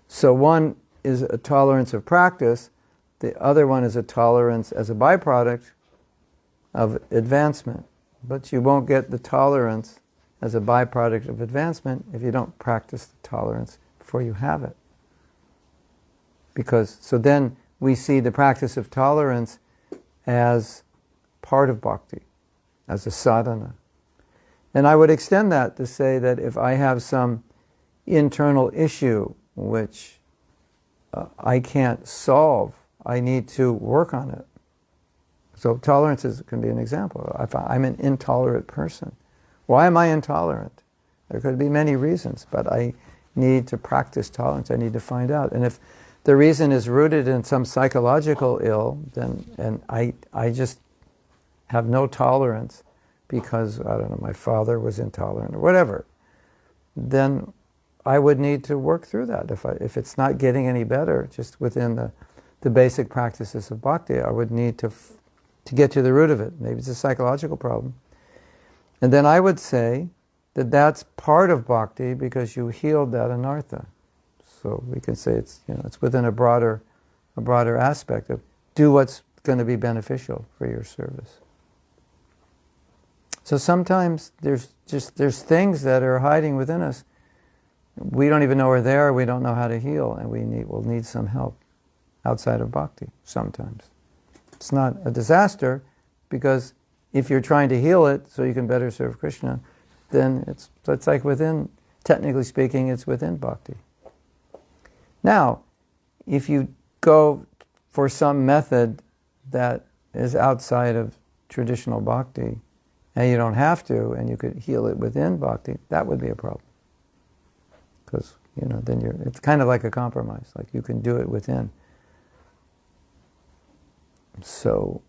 So one is a tolerance of practice, the other one is a tolerance as a byproduct of advancement. But you won't get the tolerance as a byproduct of advancement if you don't practice the tolerance before you have it. So then we see the practice of tolerance as part of bhakti, as a sadhana. And I would extend that to say that if I have some internal issue which I can't solve, I need to work on it. So tolerance can be an example. If I'm an intolerant person, why am I intolerant? There could be many reasons, but I need to practice tolerance. I need to find out. And if the reason is rooted in some psychological ill, and I just have no tolerance because, I don't know, my father was intolerant or whatever, then I would need to work through that. If it's not getting any better, just within the basic practices of bhakti, I would need to get to the root of it. Maybe it's a psychological problem. And then I would say that that's part of bhakti because you healed that anartha. So we can say it's within a broader aspect of do what's going to be beneficial for your service. So sometimes there's things that are hiding within us. We don't even know we're there. We don't know how to heal, and we'll need some help outside of bhakti sometimes. It's not a disaster, because if you're trying to heal it so you can better serve Krishna, then it's like within, technically speaking, it's within bhakti. Now, if you go for some method that is outside of traditional bhakti, and you don't have to, and you could heal it within bhakti, that would be a problem. Because, then it's kind of like a compromise, like you can do it within. So,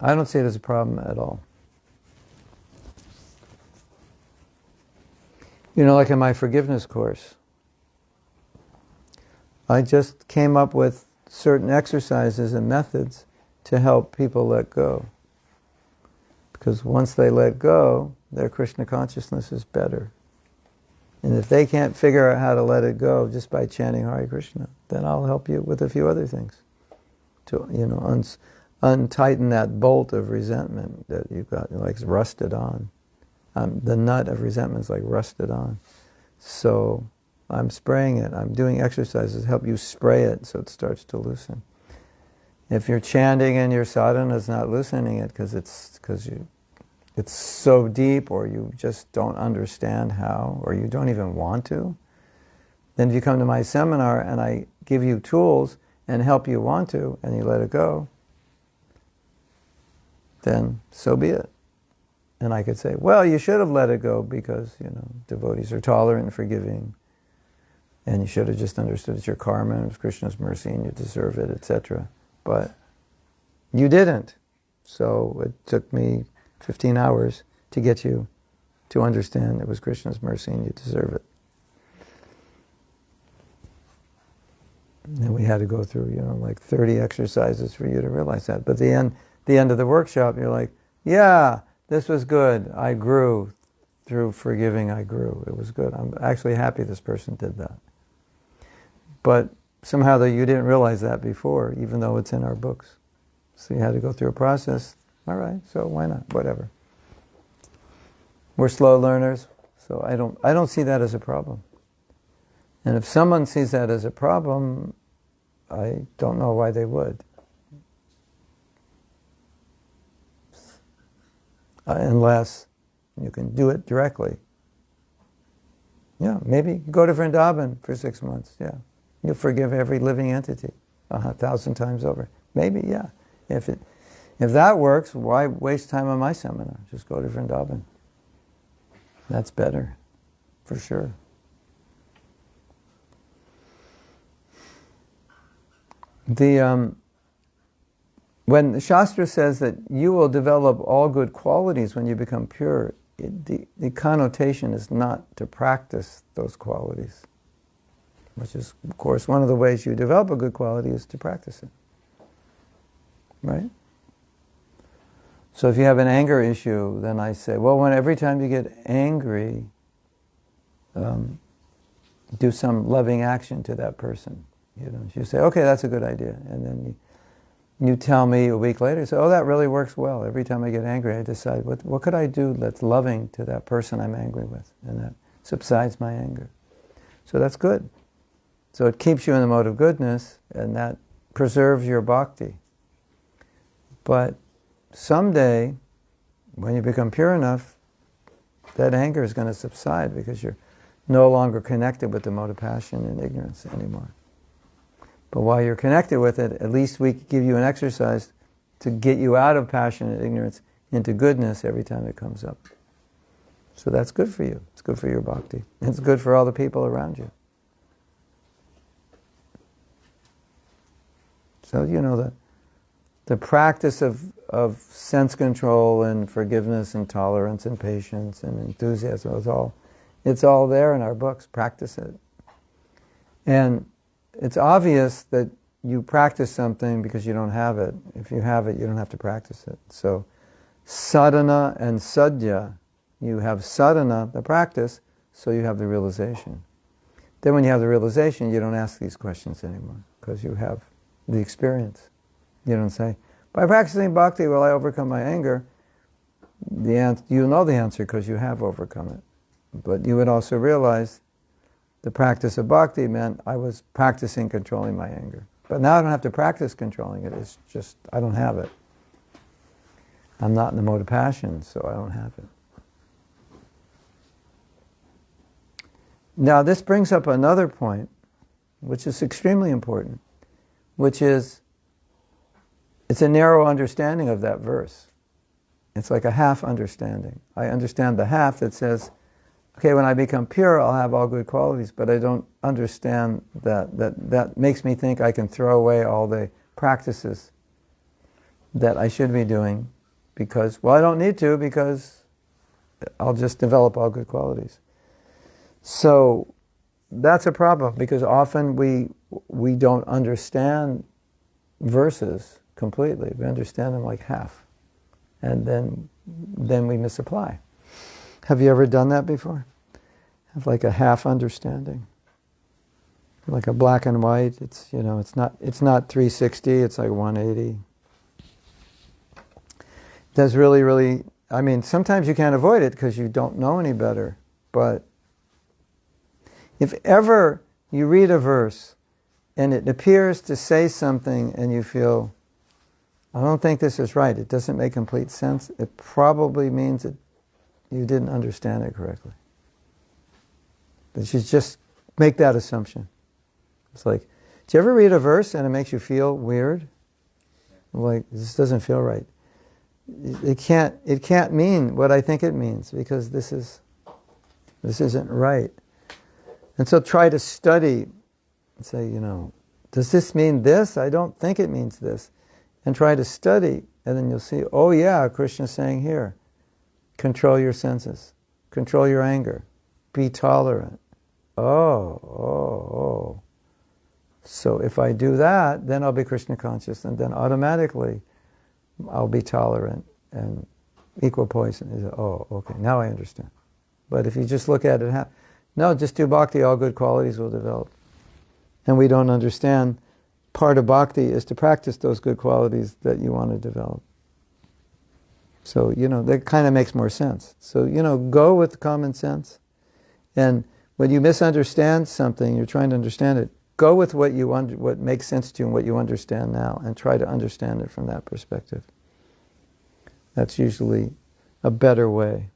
I don't see it as a problem at all. Like in my forgiveness course, I just came up with certain exercises and methods to help people let go. Because once they let go, their Krishna consciousness is better. And if they can't figure out how to let it go just by chanting Hare Krishna, then I'll help you with a few other things to, untighten that bolt of resentment that you've got, like rusted on. The nut of resentment is like rusted on. So I'm spraying it. I'm doing exercises to help you spray it so it starts to loosen. If you're chanting and your sadhana is not loosening it because it's so deep, or you just don't understand how, or you don't even want to, then if you come to my seminar and I give you tools and help you want to, and you let it go, then so be it. And I could say, well, you should have let it go because, devotees are tolerant and forgiving, and you should have just understood it's your karma and it's Krishna's mercy and you deserve it, etc. But you didn't. So it took me 15 hours to get you to understand it was Krishna's mercy and you deserve it. And we had to go through, like 30 exercises for you to realize that. But the end of the workshop, you're like, yeah, this was good. I grew. Through forgiving, I grew. It was good. I'm actually happy this person did that. But somehow you didn't realize that before, even though it's in our books. So you had to go through a process. All right, so why not? Whatever. We're slow learners, So I don't see that as a problem. And if someone sees that as a problem, I don't know why they would. Unless you can do it directly. Yeah, maybe go to Vrindavan for 6 months. Yeah, you'll forgive every living entity 1,000 times over. Maybe, yeah. If that works, why waste time on my seminar? Just go to Vrindavan. That's better, for sure. When the Shastra says that you will develop all good qualities when you become pure, the connotation is not to practice those qualities, which is, of course, one of the ways you develop a good quality is to practice it. Right? So if you have an anger issue, then I say, well, every time you get angry, do some loving action to that person. You say, okay, that's a good idea. And then you tell me a week later, say, oh, that really works well. Every time I get angry, I decide, what could I do that's loving to that person I'm angry with? And that subsides my anger. So that's good. So it keeps you in the mode of goodness, and that preserves your bhakti. But someday, when you become pure enough, that anger is going to subside because you're no longer connected with the mode of passion and ignorance anymore. But while you're connected with it, at least we give you an exercise to get you out of passion and ignorance into goodness every time it comes up. So that's good for you. It's good for your bhakti. It's good for all the people around you. So, the practice of sense control and forgiveness and tolerance and patience and enthusiasm, it's all there in our books. Practice it. And it's obvious that you practice something because you don't have it. If you have it, you don't have to practice it. So, sadhana and sadhya, you have sadhana, the practice, so you have the realization. Then when you have the realization, you don't ask these questions anymore because you have the experience. You don't say, by practicing bhakti will I overcome my anger? You know the answer because you have overcome it. But you would also realize the practice of bhakti meant I was practicing controlling my anger. But now I don't have to practice controlling it. It's just, I don't have it. I'm not in the mode of passion, so I don't have it. Now this brings up another point, which is extremely important, which is, it's a narrow understanding of that verse. It's like a half understanding. I understand the half that says, okay, when I become pure, I'll have all good qualities, but I don't understand that makes me think I can throw away all the practices that I should be doing because, I don't need to because I'll just develop all good qualities. So that's a problem because often we don't understand verses completely. We understand them like half. And then we misapply. Have you ever done that before? Have like a half understanding? Like a black and white, it's not 360, it's like 180. That's really, sometimes you can't avoid it because you don't know any better. But if ever you read a verse and it appears to say something and you feel, I don't think this is right, it doesn't make complete sense, it probably means that you didn't understand it correctly. But you just make that assumption. It's like, do you ever read a verse and it makes you feel weird? Like, this doesn't feel right. It can't mean what I think it means because this isn't right. And so try to study and say, does this mean this? I don't think it means this. And try to study, and then you'll see, oh yeah, Krishna's saying here, control your senses, control your anger, be tolerant. Oh. So if I do that, then I'll be Krishna conscious, and then automatically I'll be tolerant and equal poison. Oh, okay, now I understand. But if you just look at it, no, just do bhakti, all good qualities will develop. And we don't understand part of bhakti is to practice those good qualities that you want to develop. So, that kind of makes more sense. So, go with common sense. And when you misunderstand something, you're trying to understand it, go with what makes sense to you and what you understand now, and try to understand it from that perspective. That's usually a better way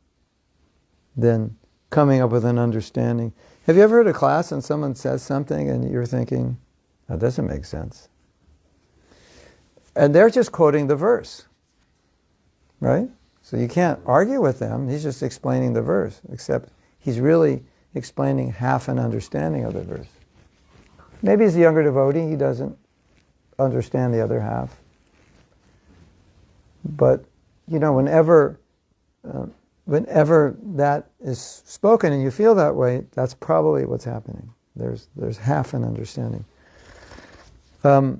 than coming up with an understanding. Have you ever heard a class and someone says something and you're thinking, that doesn't make sense? And they're just quoting the verse, right? So you can't argue with them. He's just explaining the verse, except he's really explaining half an understanding of the verse. Maybe he's a younger devotee, he doesn't understand the other half. But, whenever that is spoken and you feel that way, that's probably what's happening. There's half an understanding. I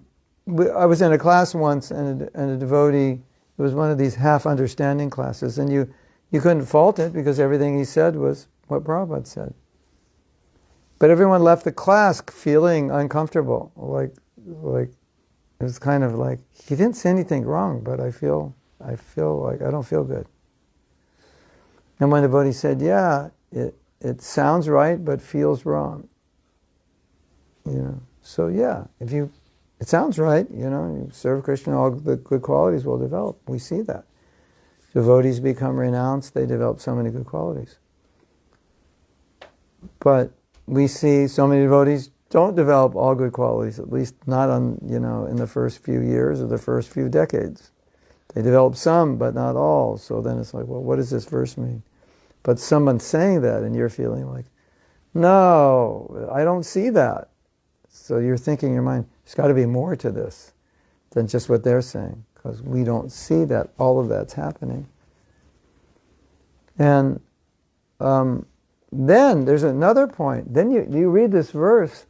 was in a class once, and a devotee, it was one of these half-understanding classes, and you couldn't fault it because everything he said was what Prabhupada said. But everyone left the class feeling uncomfortable, like it was kind of like, he didn't say anything wrong, but I feel like I don't feel good. And one devotee said, yeah, it sounds right, but feels wrong. So yeah, it sounds right, you serve Krishna, all the good qualities will develop. We see that. Devotees become renounced, they develop so many good qualities. But we see so many devotees don't develop all good qualities, at least not in the first few years or the first few decades. They develop some, but not all. So then it's like, well, what does this verse mean? But someone's saying that, and you're feeling like, no, I don't see that. So you're thinking in your mind, there's got to be more to this than just what they're saying, because we don't see that all of that's happening. And then there's another point. Then you read this verse.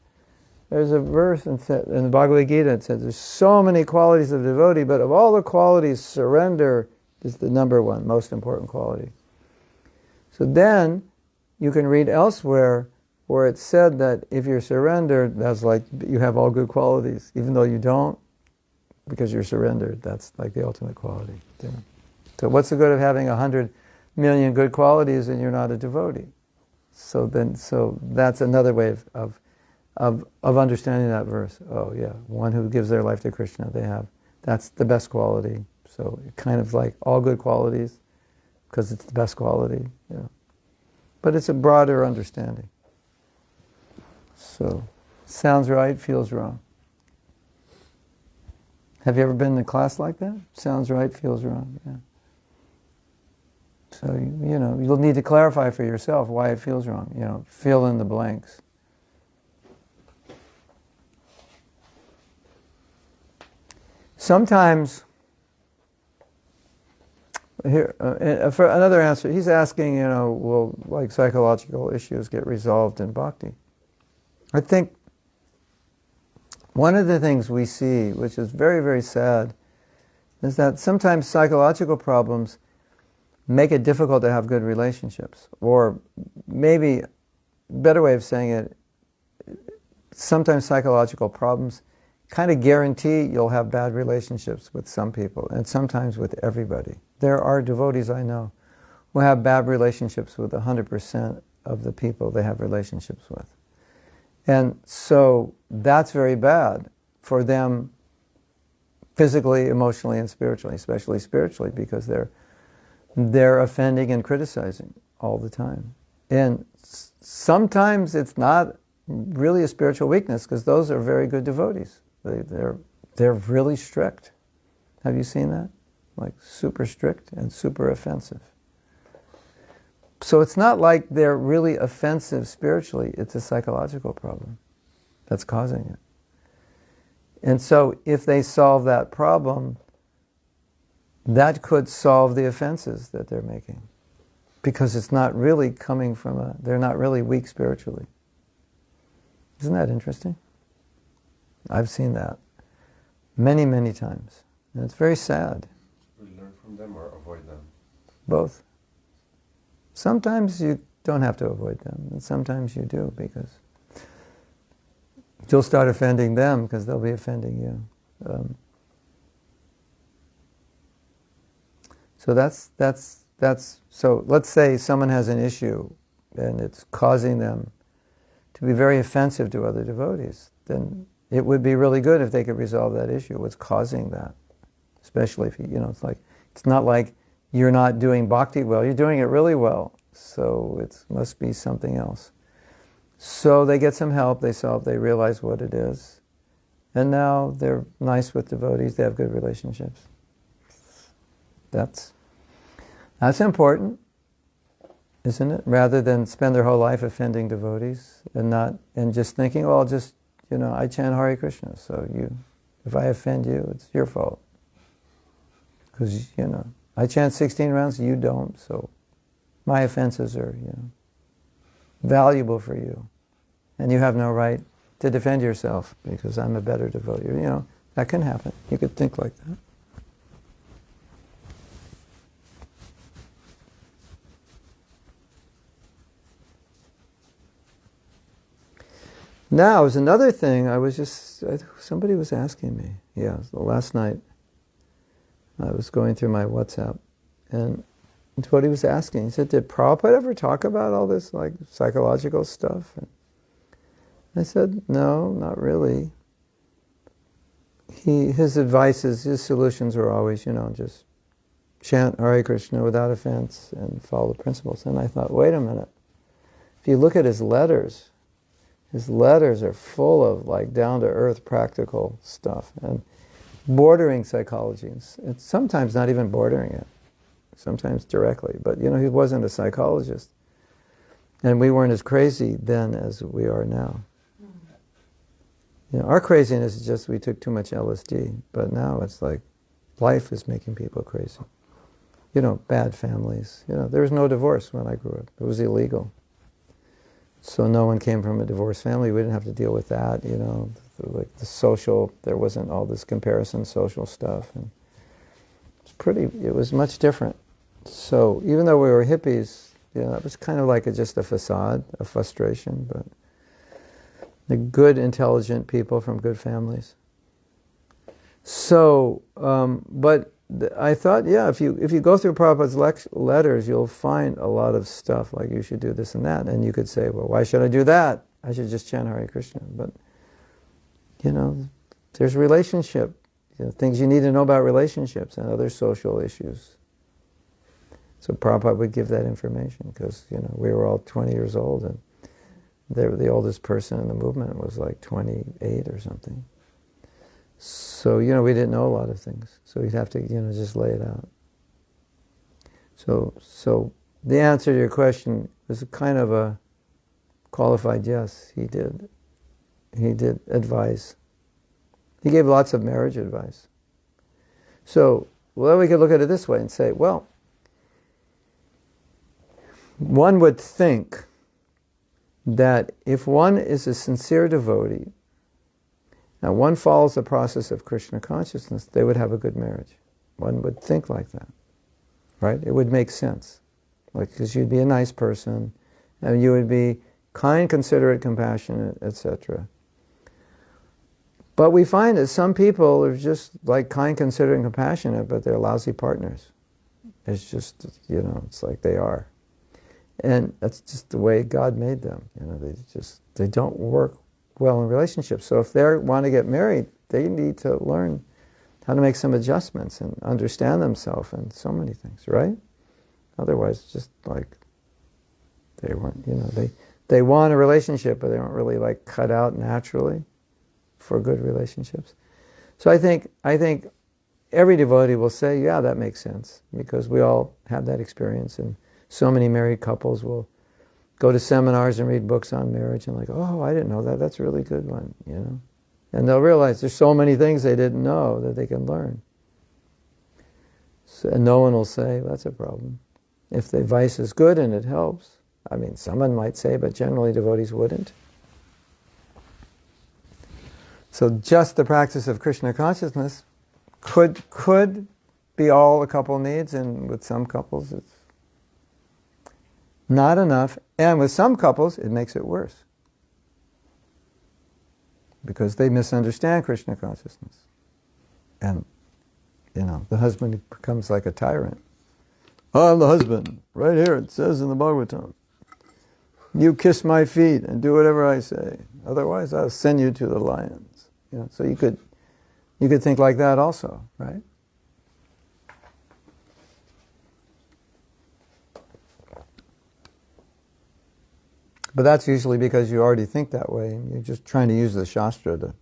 There's a verse in the Bhagavad Gita that says there's so many qualities of devotee, but of all the qualities, surrender is the number one, most important quality. So then you can read elsewhere where it's said that if you're surrendered, that's like you have all good qualities, even though you don't, because you're surrendered. That's like the ultimate quality. Yeah. So what's the good of having 100 million good qualities and you're not a devotee? So that's another way of understanding that verse. Oh yeah, one who gives their life to Krishna, that's the best quality. So kind of like all good qualities, because it's the best quality. Yeah. But it's a broader understanding. So, sounds right, feels wrong. Have you ever been in a class like that? Sounds right, feels wrong. Yeah. So, you'll need to clarify for yourself why it feels wrong. Fill in the blanks. Sometimes, here, for another answer, he's asking, will like psychological issues get resolved in bhakti? I think one of the things we see, which is very, very sad, is that sometimes psychological problems make it difficult to have good relationships. Or maybe a better way of saying it, sometimes psychological problems kind of guarantee you'll have bad relationships with some people, and sometimes with everybody. There are devotees I know who have bad relationships with 100% of the people they have relationships with. And so that's very bad for them physically, emotionally, and spiritually, especially spiritually, because they're offending and criticizing all the time. And sometimes it's not really a spiritual weakness, because those are very good devotees. They're really strict. Have you seen that? Like super strict and super offensive. So it's not like they're really offensive spiritually, it's a psychological problem that's causing it. And so if they solve that problem, that could solve the offenses that they're making. Because it's not really coming from they're not really weak spiritually. Isn't that interesting? I've seen that many, many times. And it's very sad. We learn from them or avoid them? Both. Sometimes you don't have to avoid them, and sometimes you do, because you'll start offending them because they'll be offending you. So so let's say someone has an issue and it's causing them to be very offensive to other devotees, then it would be really good if they could resolve that issue. What's causing that? Especially if it's not like you're not doing bhakti well, you're doing it really well. So it must be something else. So they get some help, they realize what it is. And now they're nice with devotees, they have good relationships. That's important, isn't it? Rather than spend their whole life offending devotees and just thinking, well, I chant Hare Krishna, so if I offend you, it's your fault. Because, I chant 16 rounds, you don't, so my offenses are, valuable for you. And you have no right to defend yourself because I'm a better devotee. That can happen. You could think like that. Now, there's another thing, somebody was asking me. Yeah, last night I was going through my WhatsApp, and it's what he was asking. He said, did Prabhupada ever talk about all this psychological stuff? And I said, no, not really. His solutions were always, just chant Hare Krishna without offense and follow the principles. And I thought, wait a minute. If you look at his letters are full of down-to-earth practical stuff and bordering psychology. It's sometimes not even bordering it, sometimes directly. But he wasn't a psychologist, and we weren't as crazy then as we are now. Our craziness is just we took too much LSD, but now it's like life is making people crazy. Bad families. There was no divorce when I grew up. It was illegal. So no one came from a divorced family. We didn't have to deal with that, the social, there wasn't all this comparison social stuff. And it was much different. So even though we were hippies, it was kind of just a facade, a frustration, but the good, intelligent people from good families. So, I thought, if you go through Prabhupada's letters, you'll find a lot of stuff like you should do this and that. And you could say, well, why should I do that? I should just chant Hare Krishna. But, there's relationship, things you need to know about relationships and other social issues. So Prabhupada would give that information because, we were all 20 years old and the oldest person in the movement was 28 or something. So, we didn't know a lot of things. So you'd have to, just lay it out. So the answer to your question was kind of a qualified yes, he did. He did advise. He gave lots of marriage advice. So, well, we could look at it this way and say, well, one would think that if one is a sincere devotee, now one follows the process of Krishna consciousness, they would have a good marriage. One would think like that, right? It would make sense. Because you'd be a nice person, and you would be kind, considerate, compassionate, etc. But we find that some people are just kind, considerate, and compassionate, but they're lousy partners. It's just, it's like they are. And that's just the way God made them. They don't work well in relationships. So if they want to get married, they need to learn how to make some adjustments and understand themselves and so many things, right? Otherwise, it's just they weren't, they want a relationship, but they don't really cut out naturally for good relationships. So I think every devotee will say, yeah, that makes sense, because we all have that experience, and so many married couples will go to seminars and read books on marriage and oh, I didn't know that, that's a really good one, And they'll realize there's so many things they didn't know that they can learn. So, and no one will say, that's a problem. If the advice is good and it helps, someone might say, but generally devotees wouldn't. So just the practice of Krishna consciousness could be all a couple needs, and with some couples it's not enough, and with some couples it makes it worse. Because they misunderstand Krishna consciousness. And, the husband becomes like a tyrant. I'm the husband. Right here it says in the Bhagavatam. You kiss my feet and do whatever I say. Otherwise, I'll send you to the lions. So you could think like that also, right? But that's usually because you already think that way, and you're just trying to use the Shastra to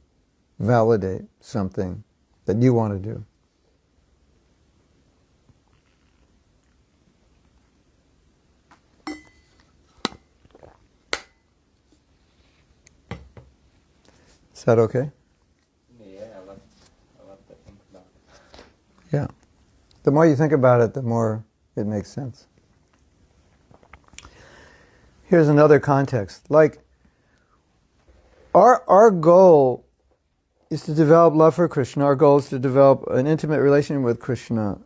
validate something that you want to do. Is that okay? Yeah, I love to think about it. Yeah. The more you think about it, the more it makes sense. Here's another context. Like, our goal is to develop love for Krishna. Our goal is to develop an intimate relation with Krishna.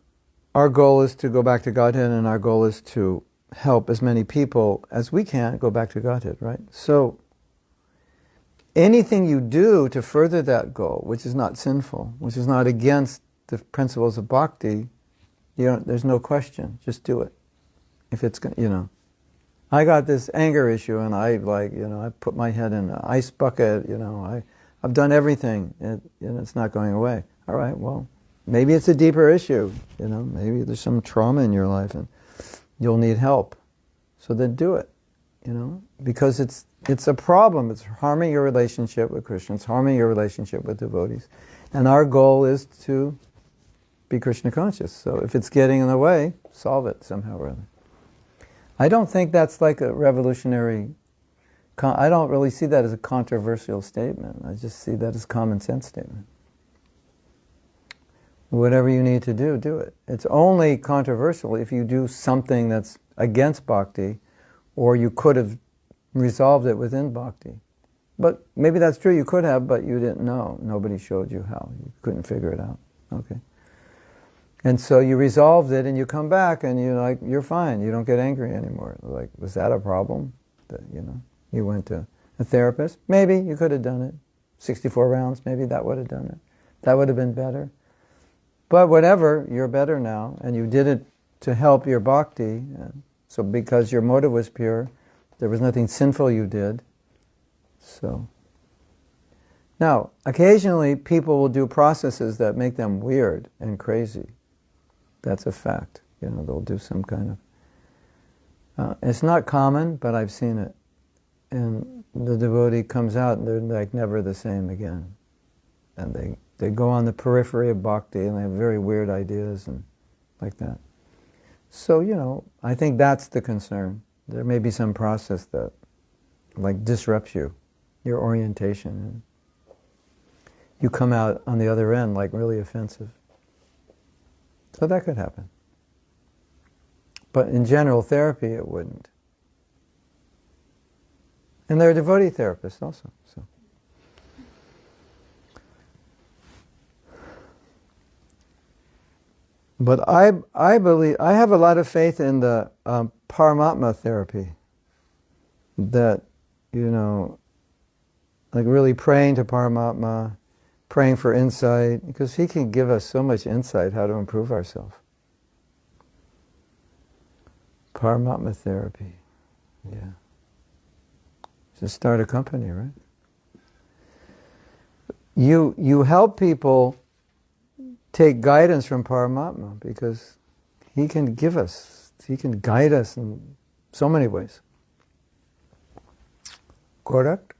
Our goal is to go back to Godhead, and our goal is to help as many people as we can go back to Godhead, right? So, anything you do to further that goal, which is not sinful, which is not against the principles of bhakti, there's no question. Just do it. If it's, I got this anger issue, and I put my head in an ice bucket, I've done everything, and it's not going away. All right, well, maybe it's a deeper issue, maybe there's some trauma in your life, and you'll need help. So then do it, because it's a problem. It's harming your relationship with Krishna. It's harming your relationship with devotees. And our goal is to be Krishna conscious. So if it's getting in the way, solve it somehow or other. I don't think that's like a revolutionary, I don't really see that as a controversial statement. I just see that as a common sense statement. Whatever you need to do, do it. It's only controversial if you do something that's against bhakti, or you could have resolved it within bhakti. But maybe that's true, you could have, but you didn't know. Nobody showed you how. You couldn't figure it out. Okay. And so you resolved it, and you come back, and you're fine. You don't get angry anymore. Like, was that a problem? That, you went to a therapist? Maybe you could have done it. 64 rounds, maybe that would have done it. That would have been better. But whatever, you're better now, and you did it to help your bhakti. So because your motive was pure, there was nothing sinful you did. So now, occasionally people will do processes that make them weird and crazy. That's a fact. They'll do some kind of... it's not common, but I've seen it. And the devotee comes out and they're like never the same again. And they go on the periphery of bhakti and they have very weird ideas and like that. So, I think that's the concern. There may be some process that like disrupts your orientation. And you come out on the other end like really offensive. So that could happen. But in general therapy, it wouldn't. And there are devotee therapists also. So. But I believe, I have a lot of faith in the Paramatma therapy. That, like really praying to Paramatma, praying for insight, because he can give us so much insight how to improve ourselves. Paramatma therapy, yeah. Just start a company, right? You help people take guidance from Paramatma because he can guide us in so many ways. Correct?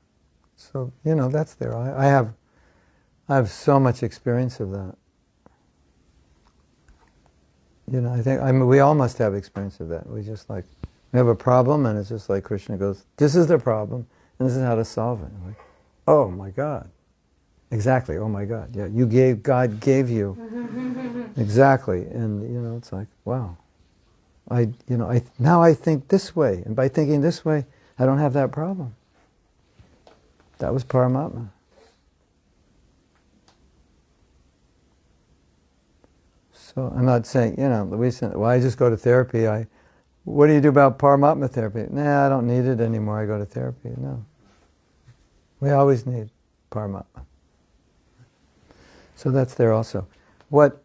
So, that's there. I have so much experience of that. We all must have experience of that. We have a problem, and it's just like Krishna goes, this is the problem, and this is how to solve it. Like, oh my God. Exactly, oh my God. Yeah, God gave you. Exactly. And, it's like, wow. Now I think this way, and by thinking this way, I don't have that problem. That was Paramatma. So I'm not saying, I just go to therapy. What do you do about Paramatma therapy? Nah, I don't need it anymore. I go to therapy. No. We always need Paramatma. So that's there also. What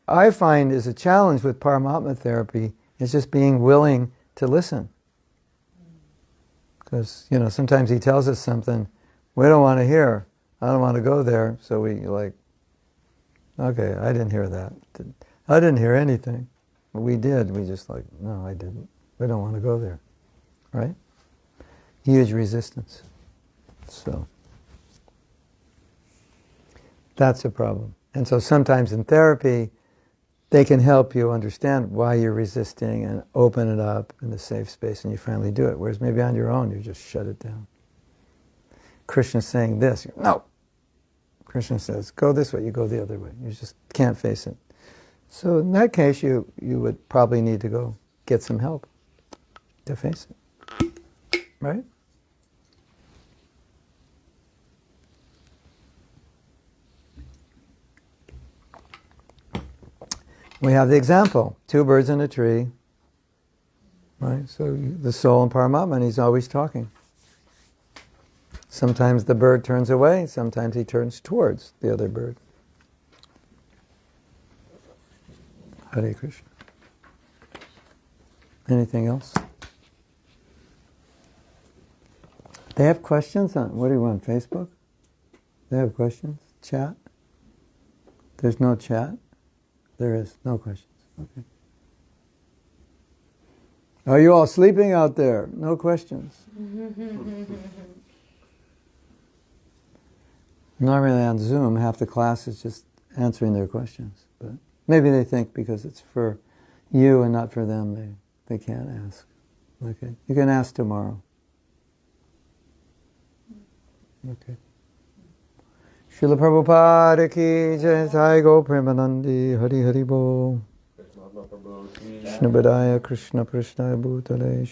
I find is a challenge with Paramatma therapy is just being willing to listen. Because, sometimes he tells us something we don't want to hear. I don't want to go there. So we okay, I didn't hear that. I didn't hear anything. We did. We just no, I didn't. We don't want to go there. Right? Huge resistance. So that's a problem. And so sometimes in therapy, they can help you understand why you're resisting and open it up in the safe space, and you finally do it. Whereas maybe on your own, you just shut it down. Krishna's saying this. No. Krishna says, go this way. You go the other way. You just can't face it. So in that case, you would probably need to go get some help to face it. Right? We have the example, 2 birds in a tree, right? So the soul and Paramatma, and he's always talking. Sometimes the bird turns away, sometimes he turns towards the other bird. Hare Krishna. Anything else? They have questions on, what do you want, Facebook? They have questions? Chat? There's no chat? There is no questions. Okay. Are you all sleeping out there? No questions. Normally on Zoom, half the class is just answering their questions. But maybe they think because it's for you and not for them, they can't ask. Okay. You can ask tomorrow. Okay. Srila Prabhupada ki jai, Sai Go Premanandi, Hari Hari Bo. Krishna Badaya, Krishna Prashnaya Bhutale.